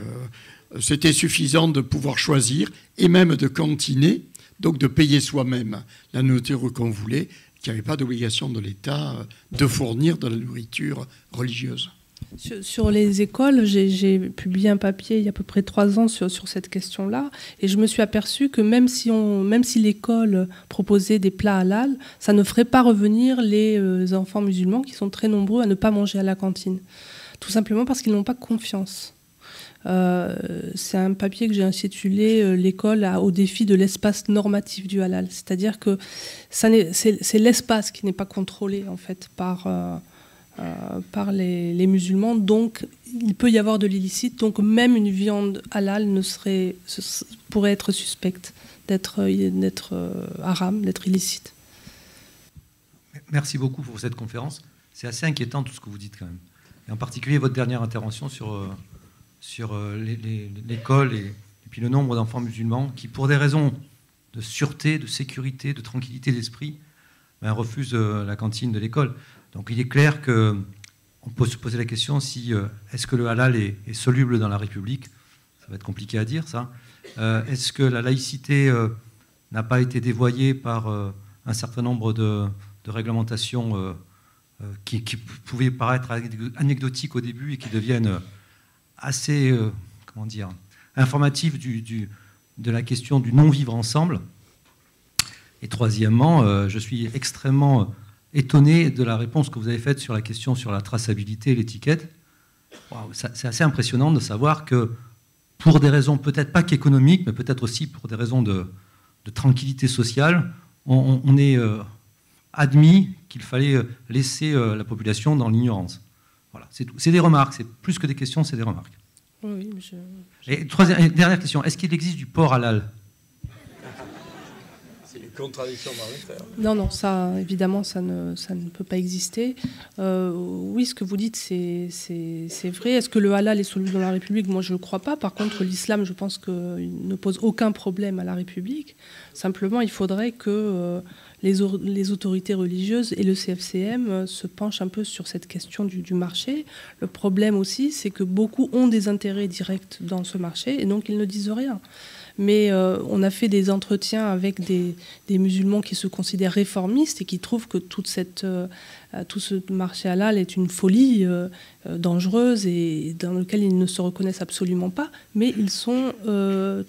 Speaker 1: c'était suffisant de pouvoir choisir, et même de cantiner, donc de payer soi-même la nourriture qu'on voulait, qu'il n'y avait pas d'obligation de l'État de fournir de la nourriture religieuse.
Speaker 2: Sur les écoles, j'ai publié un papier il y a à peu près 3 ans sur cette question-là, et je me suis aperçue que même si l'école proposait des plats halal, ça ne ferait pas revenir les enfants musulmans qui sont très nombreux à ne pas manger à la cantine. Tout simplement parce qu'ils n'ont pas confiance. C'est un papier que j'ai intitulé « L'école au défi de l'espace normatif du halal ». C'est-à-dire que c'est l'espace qui n'est pas contrôlé en fait par les musulmans, donc il peut y avoir de l'illicite, donc même une viande halal pourrait être suspecte d'être haram, d'être illicite.
Speaker 8: Merci beaucoup pour cette conférence. C'est assez inquiétant tout ce que vous dites quand même. Et en particulier votre dernière intervention sur l'école et puis le nombre d'enfants musulmans qui, pour des raisons de sûreté, de sécurité, de tranquillité d'esprit, refusent la cantine de l'école. Donc il est clair qu'on peut se poser la question si est-ce que le halal est soluble dans la République. Ça va être compliqué à dire, ça. Est-ce que la laïcité n'a pas été dévoyée par un certain nombre de réglementations qui pouvaient paraître anecdotiques au début et qui deviennent assez informatives de la question du non-vivre ensemble. Et troisièmement, je suis extrêmement étonné de la réponse que vous avez faite sur la question sur la traçabilité et l'étiquette. Wow, c'est assez impressionnant de savoir que pour des raisons peut-être pas qu'économiques, mais peut-être aussi pour des raisons de tranquillité sociale, on est admis qu'il fallait laisser la population dans l'ignorance. Voilà, c'est tout. C'est des remarques, c'est plus que des questions, c'est des remarques.
Speaker 2: Oui,
Speaker 8: Et dernière question, est-ce qu'il existe du porc halal ?
Speaker 9: Contradiction maritime.
Speaker 2: Non, ça, évidemment, ça ne peut pas exister. Oui, ce que vous dites, c'est vrai. Est-ce que le halal est soluble dans la République ? Moi, je ne crois pas. Par contre, l'islam, je pense qu'il ne pose aucun problème à la République. Simplement, il faudrait que les autorités religieuses et le CFCM se penchent un peu sur cette question du marché. Le problème aussi, c'est que beaucoup ont des intérêts directs dans ce marché et donc ils ne disent rien. Mais on a fait des entretiens avec des musulmans qui se considèrent réformistes et qui trouvent que tout ce marché halal est une folie dangereuse et dans lequel ils ne se reconnaissent absolument pas, mais ils sont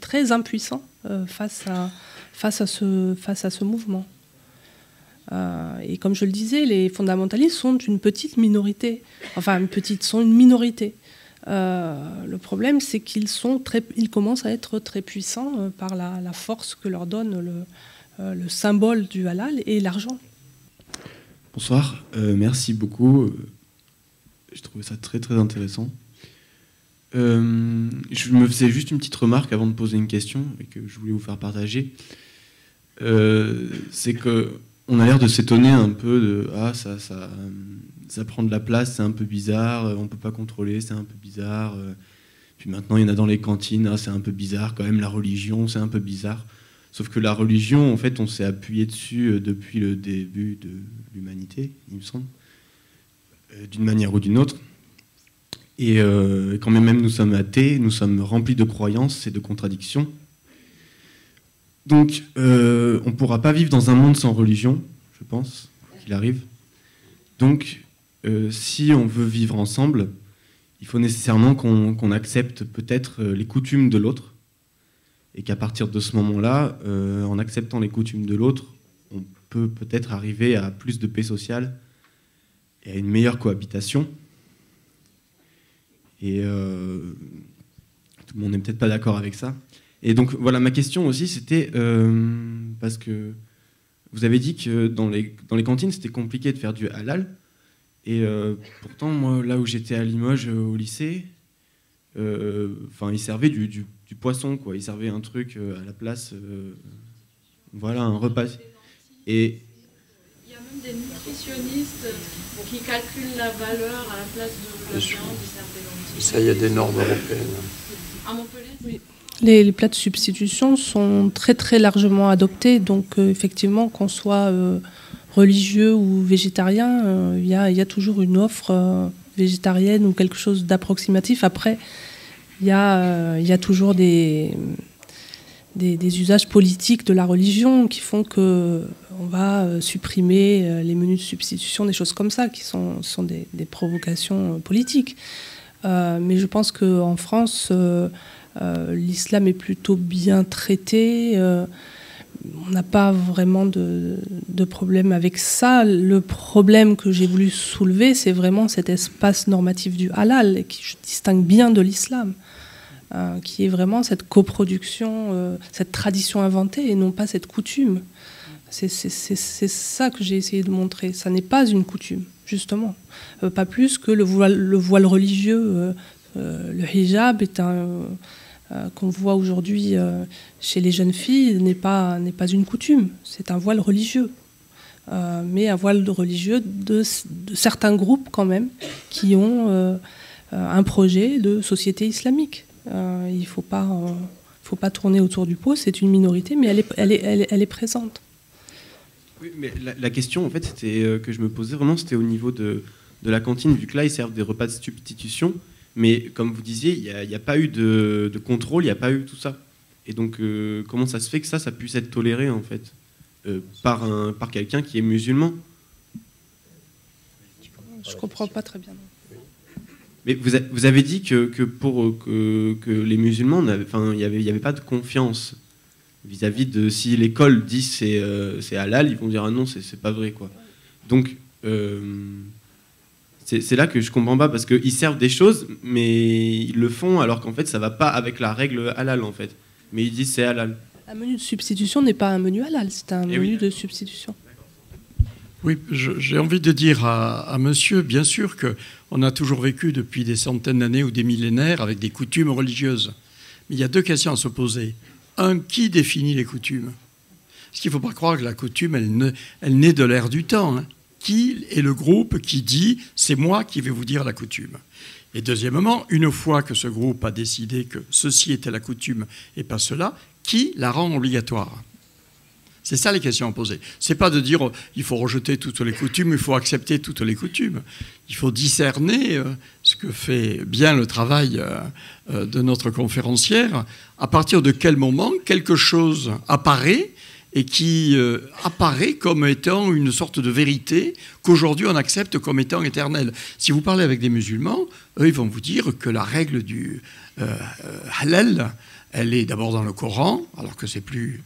Speaker 2: très impuissants face à ce mouvement. Et comme je le disais, les fondamentalistes sont une petite minorité. Enfin, sont une minorité. Le problème, c'est qu'ils commencent à être très puissants par la force que leur donne le symbole du halal et l'argent.
Speaker 10: Bonsoir, merci beaucoup. J'ai trouvé ça très très intéressant. Je me faisais juste une petite remarque avant de poser une question et que je voulais vous faire partager. C'est qu'on a l'air de s'étonner un peu de ça prend de la place, c'est un peu bizarre, on ne peut pas contrôler, c'est un peu bizarre. Puis maintenant, il y en a dans les cantines, c'est un peu bizarre quand même, la religion, c'est un peu bizarre. Sauf que la religion, en fait, on s'est appuyé dessus depuis le début de l'humanité, il me semble, d'une manière ou d'une autre. Et quand même nous sommes athées, nous sommes remplis de croyances et de contradictions. Donc, on ne pourra pas vivre dans un monde sans religion, je pense, qu'il arrive. Donc, si on veut vivre ensemble, il faut nécessairement qu'on accepte peut-être les coutumes de l'autre, et qu'à partir de ce moment-là, en acceptant les coutumes de l'autre, on peut peut-être arriver à plus de paix sociale et à une meilleure cohabitation. Et tout le monde n'est peut-être pas d'accord avec ça. Et donc voilà, ma question aussi, c'était parce que vous avez dit que dans les cantines, c'était compliqué de faire du halal. Et pourtant, moi, là où j'étais à Limoges, au lycée, ils servaient du poisson, quoi. Ils servaient un truc à la place, voilà, un repas. Et
Speaker 11: il y a même des nutritionnistes qui calculent la valeur à la place de la viande, ils servent des lentilles.
Speaker 9: Ça, il y a des normes européennes.
Speaker 11: À Montpellier,
Speaker 2: oui. Les plats de substitution sont très très largement adoptés, donc effectivement, qu'on soit religieux ou végétarien, il y a toujours une offre végétarienne ou quelque chose d'approximatif. Après, il y a toujours des des usages politiques de la religion qui font qu'on va supprimer les menus de substitution, des choses comme ça, qui sont des provocations politiques. Mais je pense qu'en France, l'islam est plutôt bien traité. On n'a pas vraiment de problème avec ça. Le problème que j'ai voulu soulever, c'est vraiment cet espace normatif du halal, qui je distingue bien de l'islam, qui est vraiment cette coproduction, cette tradition inventée et non pas cette coutume. C'est ça que j'ai essayé de montrer. Ça n'est pas une coutume, justement. Pas plus que le voile religieux. Le hijab est qu'on voit aujourd'hui chez les jeunes filles n'est pas une coutume. C'est un voile religieux. Mais un voile religieux de certains groupes, quand même, qui ont un projet de société islamique. Il ne faut pas tourner autour du pot. C'est une minorité, mais elle est présente.
Speaker 10: Oui, mais la question, en fait, c'était, que je me posais vraiment, c'était au niveau de la cantine, vu que là, ils servent des repas de substitution. Mais comme vous disiez, il n'y a pas eu de contrôle, il n'y a pas eu tout ça. Et donc, comment ça se fait que ça puisse être toléré, en fait, par quelqu'un qui est musulman?
Speaker 2: Je ne comprends pas très bien.
Speaker 10: Mais vous avez dit que les musulmans, il n'y avait pas de confiance vis-à-vis de si l'école dit c'est halal, ils vont dire ah non, c'est pas vrai, quoi. Donc c'est là que je comprends pas, parce qu'ils servent des choses, mais ils le font alors qu'en fait ça va pas avec la règle halal, en fait. Mais ils disent c'est halal.
Speaker 2: Un menu de substitution n'est pas un menu halal, c'est un menu de substitution.
Speaker 1: Oui, j'ai envie de dire à monsieur, bien sûr qu'on a toujours vécu depuis des centaines d'années ou des millénaires avec des coutumes religieuses. Mais il y a deux questions à se poser. Un, qui définit les coutumes? Parce qu'il ne faut pas croire que la coutume, elle naît de l'ère du temps. Hein. Qui est le groupe qui dit « c'est moi qui vais vous dire la coutume ». Et deuxièmement, une fois que ce groupe a décidé que ceci était la coutume et pas cela, qui la rend obligatoire? C'est ça les questions à poser. Ce n'est pas de dire il faut rejeter toutes les coutumes, il faut accepter toutes les coutumes. Il faut discerner ce que fait bien le travail de notre conférencière, à partir de quel moment quelque chose apparaît et qui apparaît comme étant une sorte de vérité qu'aujourd'hui on accepte comme étant éternelle. Si vous parlez avec des musulmans, eux ils vont vous dire que la règle du halal, elle est d'abord dans le Coran, alors que c'est plus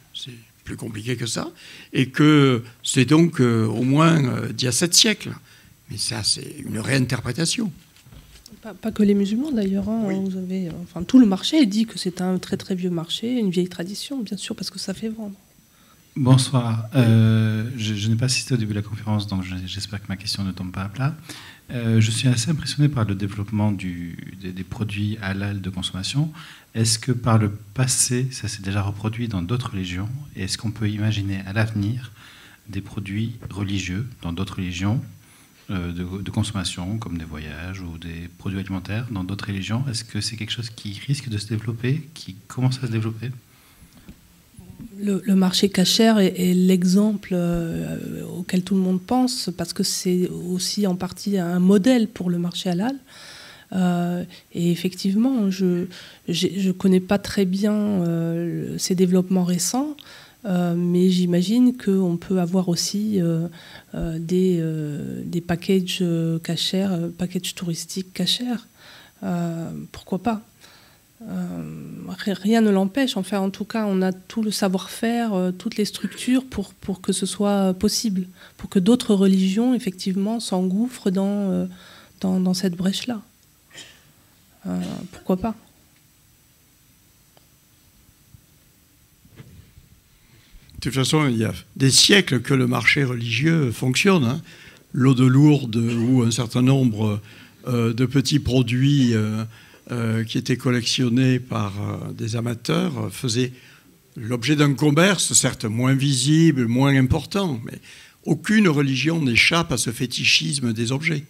Speaker 1: compliqué que ça, et que c'est donc au moins d'il y a 7 siècles. Mais ça, c'est une réinterprétation.
Speaker 2: Pas que les musulmans, d'ailleurs. Hein. Oui. Vous avez, tout le marché dit que c'est un très très vieux marché, une vieille tradition, bien sûr, parce que ça fait vendre.
Speaker 12: Bonsoir. Je n'ai pas assisté au début de la conférence, donc j'espère que ma question ne tombe pas à plat. Je suis assez impressionné par le développement des produits halal de consommation. Est-ce que par le passé, ça s'est déjà reproduit dans d'autres religions? Et est-ce qu'on peut imaginer à l'avenir des produits religieux dans d'autres religions de consommation, comme des voyages ou des produits alimentaires dans d'autres religions? Est-ce que c'est quelque chose qui risque de se développer, qui commence à se développer?
Speaker 2: Le marché kasher est l'exemple auquel tout le monde pense, parce que c'est aussi en partie un modèle pour le marché halal. Et effectivement, je ne connais pas très bien ces développements récents, mais j'imagine qu'on peut avoir aussi des packages kasher, packages touristiques kasher. Pourquoi pas? Rien ne l'empêche. Enfin, en tout cas, on a tout le savoir-faire, toutes les structures pour que ce soit possible, pour que d'autres religions, effectivement, s'engouffrent dans cette brèche-là. Pourquoi pas?
Speaker 1: De toute façon, il y a des siècles que le marché religieux fonctionne. Hein. L'eau de Lourdes ou un certain nombre de petits produits qui étaient collectionnés par des amateurs faisaient l'objet d'un commerce, certes moins visible, moins important, mais aucune religion n'échappe à ce fétichisme des objets.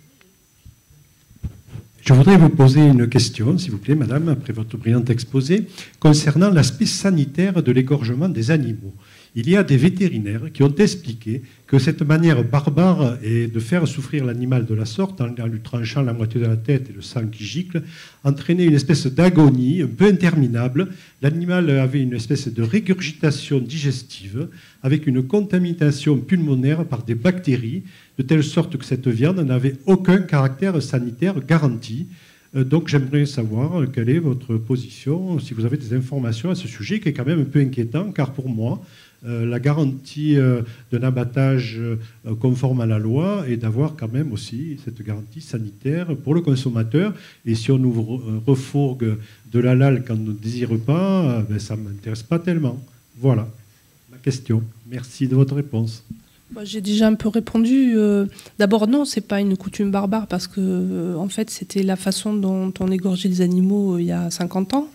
Speaker 13: Je voudrais vous poser une question, s'il vous plaît, madame, après votre brillant exposé, concernant l'aspect sanitaire de l'égorgement des animaux. il y a des vétérinaires qui ont expliqué que cette manière barbare est de faire souffrir l'animal de la sorte, en lui tranchant la moitié de la tête et le sang qui gicle, entraînait une espèce d'agonie un peu interminable. L'animal avait une espèce de régurgitation digestive avec une contamination pulmonaire par des bactéries, de telle sorte que cette viande n'avait aucun caractère sanitaire garanti. Donc j'aimerais savoir quelle est votre position, si vous avez des informations à ce sujet, qui est quand même un peu inquiétant, car pour moi, la garantie d'un abattage conforme à la loi est d'avoir quand même aussi cette garantie sanitaire pour le consommateur. Et si on ouvre refourgue de l'halal qu'on ne désire pas, ça ne m'intéresse pas tellement. Voilà ma question. Merci de votre réponse.
Speaker 2: J'ai déjà un peu répondu. D'abord, non, c'est pas une coutume barbare parce que, en fait, c'était la façon dont on égorgeait les animaux il y a 50 ans.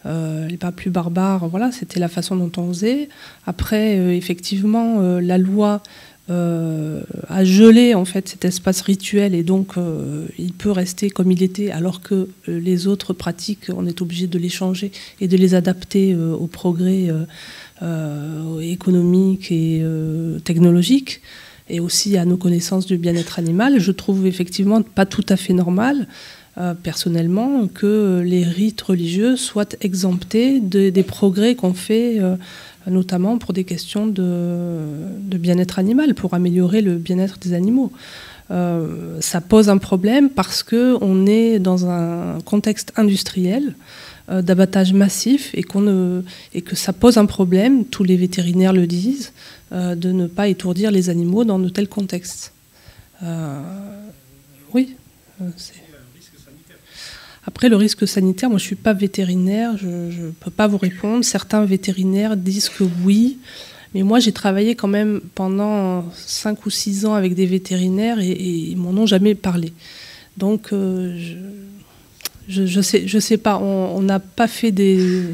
Speaker 2: Elle n'est pas plus barbare. Voilà, c'était la façon dont on faisait. Après, effectivement, la loi a gelé en fait cet espace rituel et donc il peut rester comme il était, alors que les autres pratiques, on est obligé de les changer et de les adapter au progrès économique et technologique, et aussi à nos connaissances du bien-être animal. Je trouve effectivement pas tout à fait normal, personnellement, que les rites religieux soient exemptés des progrès qu'on fait, notamment pour des questions de bien-être animal, pour améliorer le bien-être des animaux. Ça pose un problème parce qu'on est dans un contexte industriel d'abattage massif et que ça pose un problème, tous les vétérinaires le disent, de ne pas étourdir les animaux dans de tels contextes. Oui. Après, le risque sanitaire, moi je ne suis pas vétérinaire, je ne peux pas vous répondre. Certains vétérinaires disent que oui, mais moi j'ai travaillé quand même pendant 5 ou 6 ans avec des vétérinaires et ils m'en ont jamais parlé. Donc je sais pas, on n'a pas fait des...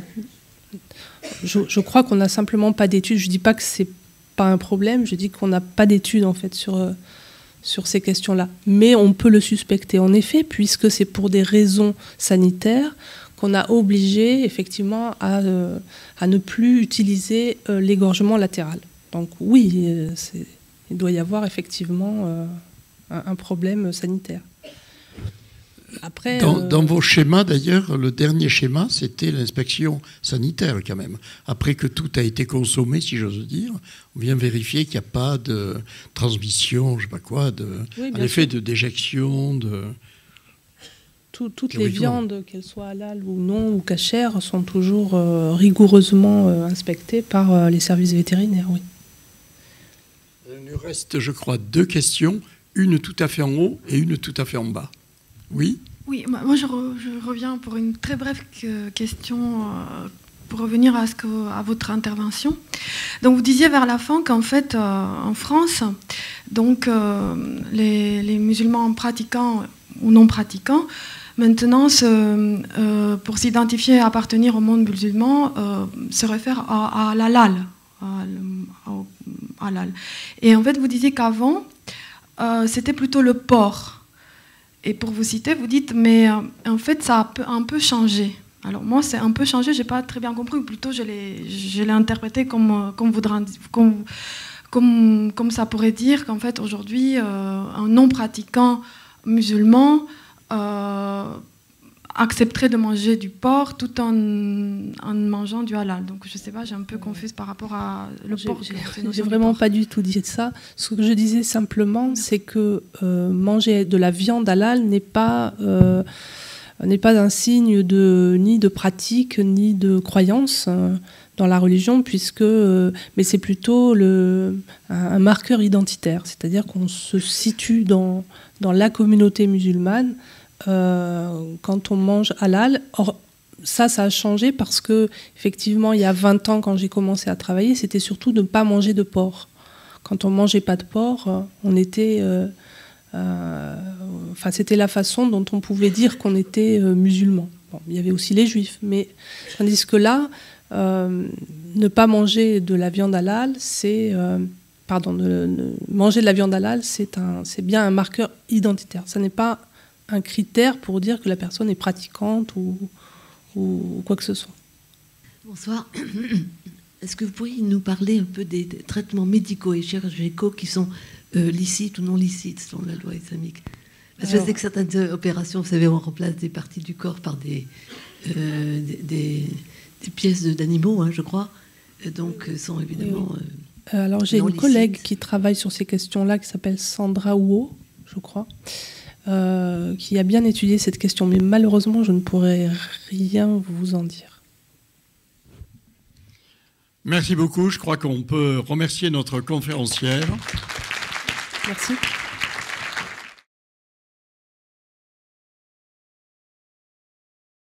Speaker 2: Je crois qu'on n'a simplement pas d'études. Je dis pas que c'est pas un problème, je dis qu'on n'a pas d'études en fait sur ces questions-là. Mais on peut le suspecter en effet, puisque c'est pour des raisons sanitaires qu'on a obligé effectivement à ne plus utiliser l'égorgement latéral. Donc oui, il doit y avoir effectivement un problème sanitaire. Après,
Speaker 1: dans vos schémas, d'ailleurs, le dernier schéma, c'était l'inspection sanitaire quand même. Après que tout a été consommé, si j'ose dire, on vient vérifier qu'il n'y a pas de transmission, je ne sais pas quoi, en effet, de déjection,
Speaker 2: toutes les viandes, qu'elles soient halal ou non, ou cachères, sont toujours rigoureusement inspectées par les services vétérinaires, oui.
Speaker 1: Il nous reste, je crois, 2 questions, une tout à fait en haut et une tout à fait en bas. Oui.
Speaker 6: Oui, moi je reviens pour une très brève question pour revenir à votre intervention. Donc vous disiez vers la fin qu'en fait en France, donc les musulmans pratiquants ou non pratiquants maintenant pour s'identifier et appartenir au monde musulman se réfèrent à l'halal. Et en fait vous disiez qu'avant c'était plutôt le porc. Et pour vous citer, vous dites, mais en fait, ça a un peu changé. Alors moi, c'est un peu changé, je n'ai pas très bien compris, ou plutôt je l'ai interprété comme ça pourrait dire qu'en fait, aujourd'hui, un non-pratiquant musulman accepterait de manger du porc tout en mangeant du halal. Donc je ne sais pas, j'ai un peu confuse par rapport à le porc.
Speaker 2: J'ai vraiment pas du tout dit ça. Ce que je disais simplement, c'est que manger de la viande halal n'est pas un signe ni de pratique ni de croyance dans la religion, mais c'est plutôt un marqueur identitaire, c'est-à-dire qu'on se situe dans la communauté musulmane quand on mange halal. Or, ça a changé parce que effectivement, il y a 20 ans, quand j'ai commencé à travailler, c'était surtout de ne pas manger de porc. Quand on mangeait pas de porc, on était, c'était la façon dont on pouvait dire qu'on était musulman. Bon, il y avait aussi les juifs, mais tandis que là, ne pas manger de la viande halal, manger de la viande halal, c'est bien un marqueur identitaire. Ça n'est pas un critère pour dire que la personne est pratiquante ou quoi que ce soit.
Speaker 14: Bonsoir. Est-ce que vous pourriez nous parler un peu des traitements médicaux et chirurgicaux qui sont licites ou non licites selon la loi islamique? Parce que je sais que certaines opérations, vous savez, on remplace des parties du corps par des pièces d'animaux, hein, je crois, donc sont évidemment...
Speaker 2: Alors j'ai une collègue qui travaille sur ces questions-là, qui s'appelle Sandra Ouo, je crois, qui a bien étudié cette question, mais malheureusement, je ne pourrais rien vous en dire.
Speaker 1: Merci beaucoup. Je crois qu'on peut remercier notre conférencière.
Speaker 2: Merci.